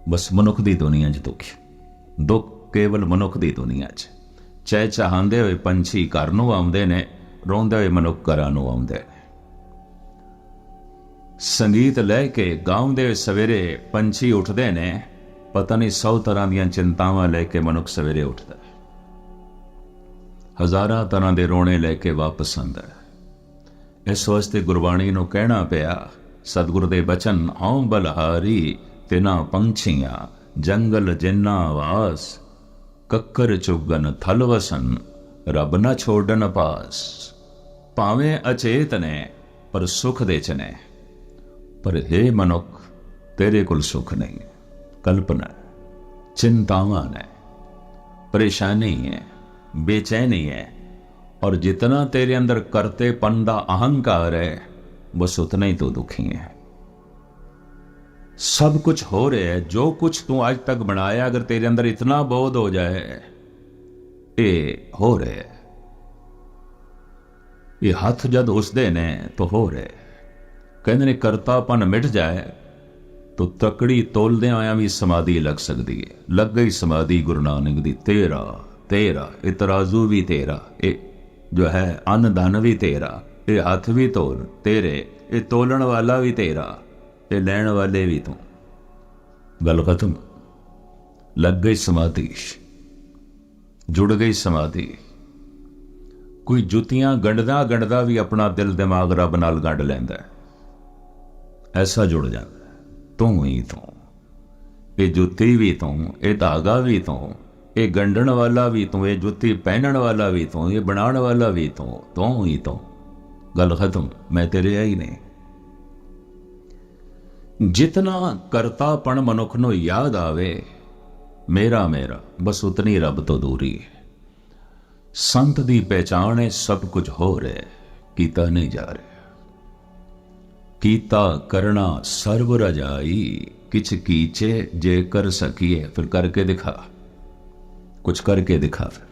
बस मनुख दी दुनिया च दुखी, दुख केवल मनुख दी दुनिया च। चाहे चाहते हुए पंछी घर नूं आउंदे ने, रोंदे हुए मनुख घरां नूं आउंदे ने। संगीत लैके गाउंदे सवेरे पंछी उठते ने, पता नहीं 100 तरह दियां चिंतावां लैके मनुख सवेरे उठता है, हज़ारां तरह दे रोने लैके वापस आंदा है। इस वास्ते गुरबाणी नूं कहना पिया, सतगुर दे बचन हौं बलहारी, तिना पंछियां जंगल जिन्ना वास, कक्कर चुगन थल वसन, रब न छोड़न पास। भावें अचेत ने पर सुख दे च ने, पर हे मनुख तेरे कुल सुख नहीं, कल्पना चिंतावां ने, परेशानी है, बेचैनी है। और जितना तेरे अंदर करतेपन दा अहंकार है, बस उतना ही तो दुखी है। सब कुछ हो रहा है, जो कुछ तू आज तक बनाया, अगर तेरे अंदर इतना बोध हो जाए ये हो रहा है, ये हथ जद उसदे ने तो हो रहे। कहते ने करतापन मिट जाए तो तकड़ी तोलदे आया भी समाधि लग सकती है। लग गई समाधि गुरु नानक दी। तेरा तेरा ये तराजू भी तेरा, ये जो है अन्न धन भी तेरा, ये हथ भी तोल तेरे, ये तोलन वाला भी तेरा, ये लैण वाले भी तू। गल खत्म। लग गई समाधि, जुड़ गई समाधि। कोई जुतियां गंढदा गंढदा भी अपना दिल दिमाग रब नाल गंढ लैंदा है, ऐसा जुड़ जाता। तू ही तू, ये जुत्ती भी तू, ये धागा भी तू, ये गंढण वाला भी तू, ये जुत्ती पहनण वाला भी तू, ये बनाने वाला भी तू ही तू। गल खत्म। मैं तेरे है ही नहीं। जितना करतापन मनुख नूं याद आवे मेरा मेरा, बस उतनी रब तो दूरी है। संत दी पहचान है सब कुछ हो रहा है, कीता नहीं जा रहा। कीता करना सर्व रजाई, किछ कीचे जे कर सकिए। फिर करके दिखा, कुछ करके दिखा। फिर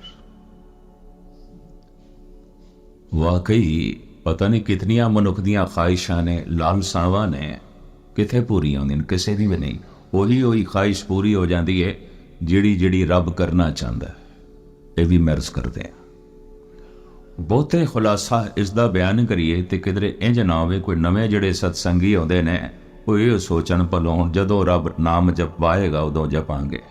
वाकई पता नहीं कितनियां मनुख दियां ख्वाहिशां ने, लालसावां ने किथे पूरी होंदियां, किसी दी भी नहीं। ਉਹੀ ख्वाहिश पूरी हो जाती है ਜਿਹੜੀ रब करना चाहता है। ये भी मैरज करते हैं। बहुते खुलासा इसका बयान करिए तो किधरे इंज ना हो कोई नवे जिहड़े सत्संगी आउंदे ने वो ये सोचन भलों जदों रब नाम जपवाएगा उदों जपांगे,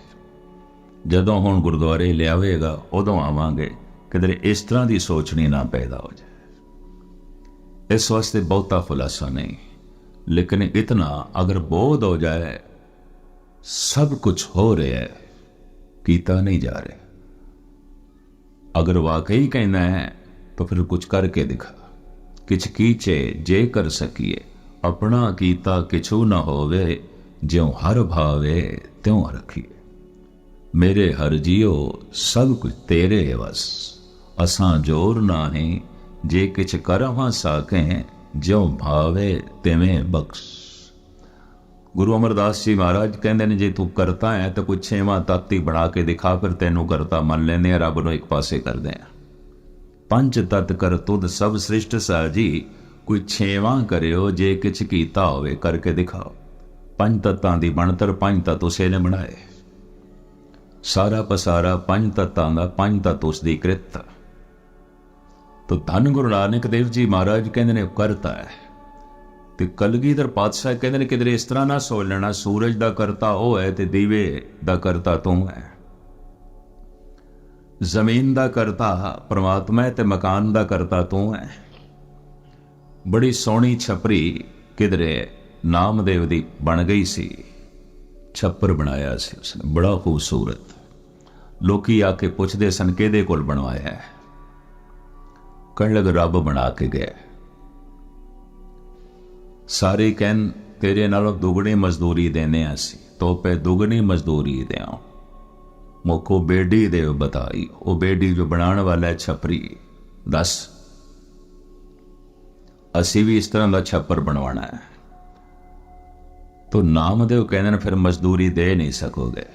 जदों हुण गुरुद्वारे लियावेगा उदों आवांगे। किधरे इस तरह की सोचनी ना पैदा हो जाए। इस वास्ते बहुता खुलासा नहीं, लेकिन इतना अगर बोध हो जाए सब कुछ हो रहा है, कीता नहीं जा रहा। अगर वाकई कहना है तो फिर कुछ करके दिखा। किछ कीचे जे कर सकिए, अपना कीता किछु न होवे, ज्यों हर भावे त्यों रखिए। मेरे हर जियो सब कुछ तेरे बस, असां जोर नाहीं, जे किछ करवां साकें, ज्यों भावे तिवें बख्श। गुरु अमरदास जी महाराज कहते हैं जे तू करता है तो कोई छेवां तत्त ही बना के दिखा, फिर तेनों करता मन लेने, रब नूं एक पासे कर दें। पंच तत्त कर तुद सब सृष्ट साजी, कोई छेवां करियो जे किछ कीता होवे, करके दिखाओ। पंच तत्तां दी बनतर पंच तत्त उसे ने बनाए। सारा पसारा पंच तत्तां दा, पंच तत्त उसदी कृत। तो धन गुरु नानक देव जी महाराज कहते ने करता है। ते कलगीधर पातशाह कहते ने किधरे इस तरह ना सोच लेना सूरज दा करता वो है ते दीवे दा करता तू है। जमीन दा करता परमात्मा है ते मकान दा करता तू है। बड़ी सोहनी छपरी किधरे नामदेव दी बन गई सी, छप्पर बनाया सी उसने बड़ा खूबसूरत। लोकी आके पुछदे सन किहदे कोल बनवाया है, कहण लगे रब बना के गया। सारे कहन तेरे नालों दुगनी मजदूरी देने असी, तो पे दुगनी मजदूरी दें। मोको बेडी दे बताई, वो बेडी जो बनाने वाला है छपरी, दस असी भी इस तरह का छप्पर बनवाना है। तो नामदेव कहने फिर मजदूरी दे नहीं सकोगे।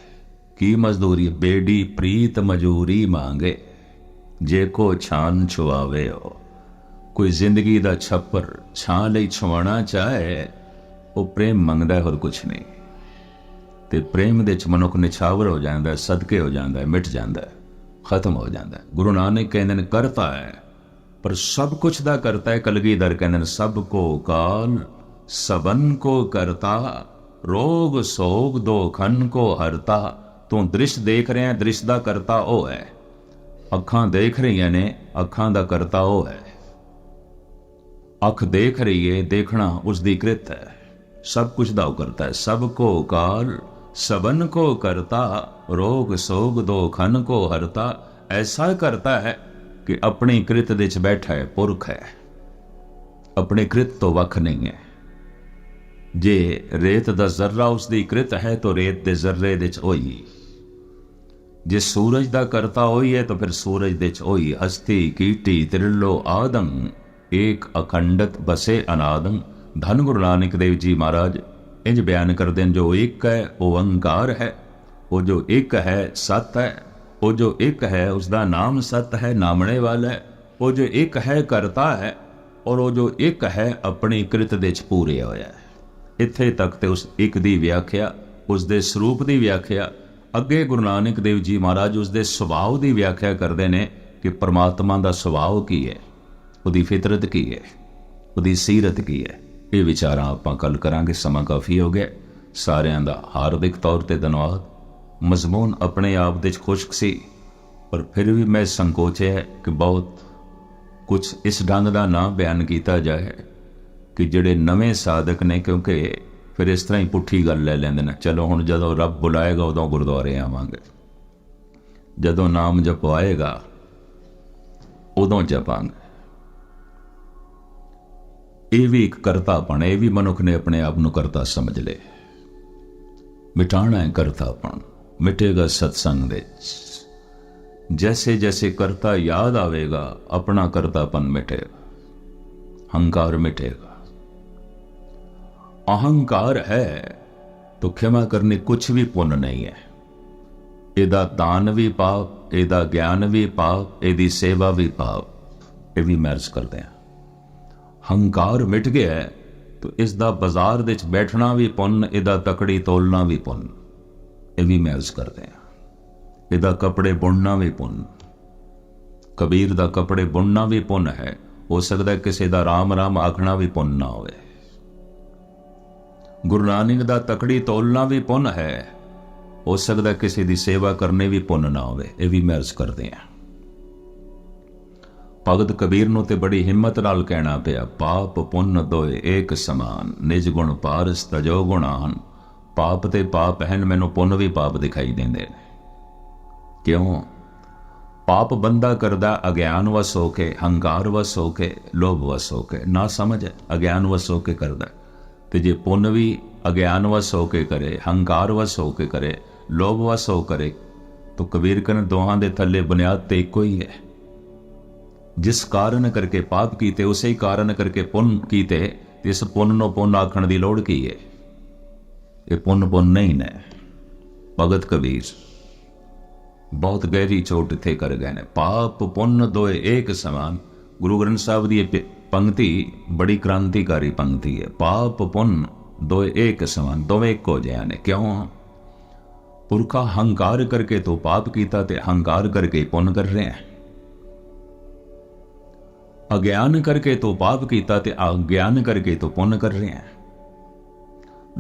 की मजदूरी? बेडी प्रीत मजूरी मांगे, जे को छान छुआवे हो। कोई जिंदगी का छप्पर छां लई छुआना चाहे वो प्रेम मंगदा है, होर कुछ नहीं। ते प्रेम दे मनुख निछावर हो जाता है, सदके हो जाता है, मिट जाता है, खत्म हो जाता है। गुरु नानक कहते करता है पर सब कुछ दा करता है। कलगीधर कहते सब को काल सबन को करता, रोग सोग दो खन को हरता। तू दृश्य देख रहे हैं, दृश्य दा करता वो है। अखां देख रही ने, अखां दा करता वो है। अख देख रही है, देखना उसकी कृत है। सब कुछ दाव करता है। सबको काल सबन को करता, रोग सोग दो खन को हरता। ऐसा करता है कि अपनी कृत दे च बैठा है, पुरख है, अपनी कृत तो वख नहीं है। जे रेत दा जर्रा उसकी कृत है तो रेत दे जर्रे दे च होई। जे सूरज दा करता होई है तो फिर सूरज दे च होई। हस्ती कीटी त्रिलो आदम, एक अखंडत बसे अनादम। धन गुरु नानक देव जी महाराज इंज बयान करते हैं, जो एक है वो अंकार है, वो जो एक है सत है, वो जो एक है उसका नाम सत है, नामने वाला है, वो जो एक है करता है, और वो जो एक है अपनी कृत दे च पूरे होया है। इत्थे तक ते उस एक दी व्याख्या, उसके स्वरूप की व्याख्या। अगे गुरु नानक देव जी महाराज उसके सुभाव की व्याख्या करते हैं कि परमात्मा का सुभाव की है, उसकी फितरत की है, उसकी सीरत की है। ये विचारां आपां कल करांगे, समा काफ़ी हो गया। सारिਆਂ ਦਾ हार्दिक तौर पर धन्यवाद। मजमून अपने आप दे खुश्क सी, पर फिर भी मैं संकोचे है कि बहुत कुछ इस ढंग का ना बयान किया जाए कि ਜਿਹੜੇ नवे साधक ने, क्योंकि फिर इस तरह ही पुट्ठी गल ले लेंदे ने, चलो हुण जदों रब बुलाएगा उदों गुरुद्वारे आवांगे, जदों नाम जपवाएगा उदों जपांगे। ये भी एक करतापन, ये भी मनुख ने अपने आप को करता समझ ले। मिटाना है करतापन, मिटेगा सत्संग दे। जैसे जैसे करता याद आवेगा अपना करतापन मिटेगा, अहंकार मिटेगा। अहंकार है तो क्षमा करने कुछ भी पुण्य नहीं है। एदा दान भी पाप, एदा ज्ञान भी पाप, एदी सेवा भी पाप। ये भी मैरिज करते हैं। हंकार मिट गया है तो इसका बाजार दे बैठना भी पुण्य, इहदा तकड़ी तोलना भी पुण्य। ये भी मैरिज करते हैं। इहदा कपड़े बुनना भी पुण्य। कबीर दा कपड़े बुनना भी पुण्य है। हो सकता है किसी का राम राम आखना भी पुण्य ना होवे। गुरु नानक दा तकड़ी तोलना भी पुण्य है। हो सकता है किसी की सेवा करने भी पुण्य ना होवे। ये भी मैरिज करते हैं। भगत कबीर नूं ते बड़ी हिम्मत नाल कहना पिया, पाप पुण्य दोए एक समान, निज गुण पारस तजो गुणान। पाप ते पाप हैं, मैनूं पुण्य भी पाप दिखाई देंदे ने। क्यों? पाप बंदा करदा अज्ञान वस होके, हंकार वस होके, लोभ वस होके, ना समझ अज्ञान वस होके करदा। ते जे पुण्य भी अज्ञान वस होके करे, हंकार वस होके करे, लोभ वस हो करे, तो कबीर कहने दोहां दे थल्ले बुनियाद ते इक्को ही है। जिस कारण करके पाप कीते उसे ही कारण करके पुण्य कीते, इस पुण्य नूं पुण्य आखण दी लोड़ की है? ये पुण्य पुण्य नहीं ने। भगत कबीर बहुत गहरी चोट इत्थे कर गए ने। पाप पुण्य दोए एक समान। गुरु ग्रंथ साहब की पंक्ति बड़ी क्रांतिकारी पंक्ति है। पाप पुण्य दोए एक समान, दोवें एक हो जिहा ने। क्यों? पुरखा हंकार करके तो पाप कीता ते हंकार करके पुण्य कर रहे हैं। अज्ञान करके तो पाप कीता ते अज्ञान करके तो पुण्य कर रहे हैं।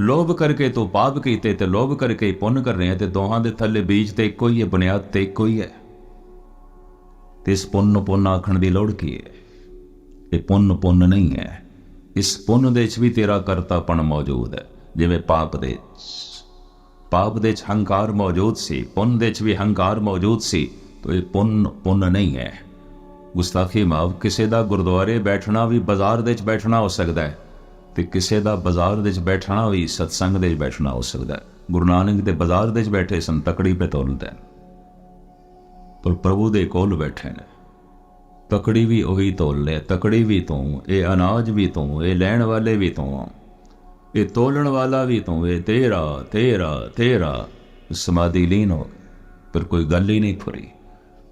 लोभ करके तो पाप कीते ते लोभ करके पुण्य कर रहे हैं। ते दोहां दे थल्ले बीज ते इक्को ही है, बुनियाद ते इक्को ही है। ते इस पुण्य पुण्य आखण दी लोड़ की है? ये पुण्य पुण्य नहीं है। इस पुण्य दे च भी तेरा करतापन मौजूद है। जिवें पाप दे च हंकार मौजूद सी, पुण्य दे च भी हंकार मौजूद सी। तो ये पुण्य पुण्य नहीं है। गुस्ताखी माफ। किसी का गुरुद्वारे बैठना भी बाजार दे बैठना हो सकता है, तो किसी का बाजार दे बैठना भी सत्संग दे बैठना हो सकता है। गुरु नानक दे बाजार दे बैठे सन, तकड़ी पे तोलते हैं, पर प्रभु दे कोल बैठे ने। तकड़ी भी वही तोल ले। तकड़ी भी तू, ये अनाज भी तू, ये लैण वाले भी तू, ये तोलन वाला भी तू, ये तेरा तेरा तेरा। समाधि लीन हो, पर कोई गल ही नहीं फुरी।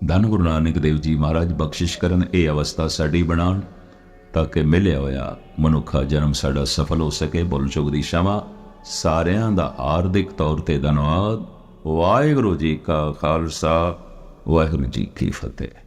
धन गुरु नानक देव जी महाराज बख्शिश करन, ये अवस्था साड़ी बनाण, ताकि मिलिया होया मनुखा जन्म साड़ा सफल हो सके। भुल चुक दी क्षमा। सारिਆਂ ਦਾ हार्दिक तौर ਤੇ धन्यवाद। वाहिगुरू जी का खालसा, वाहिगुरू जी की फतेह।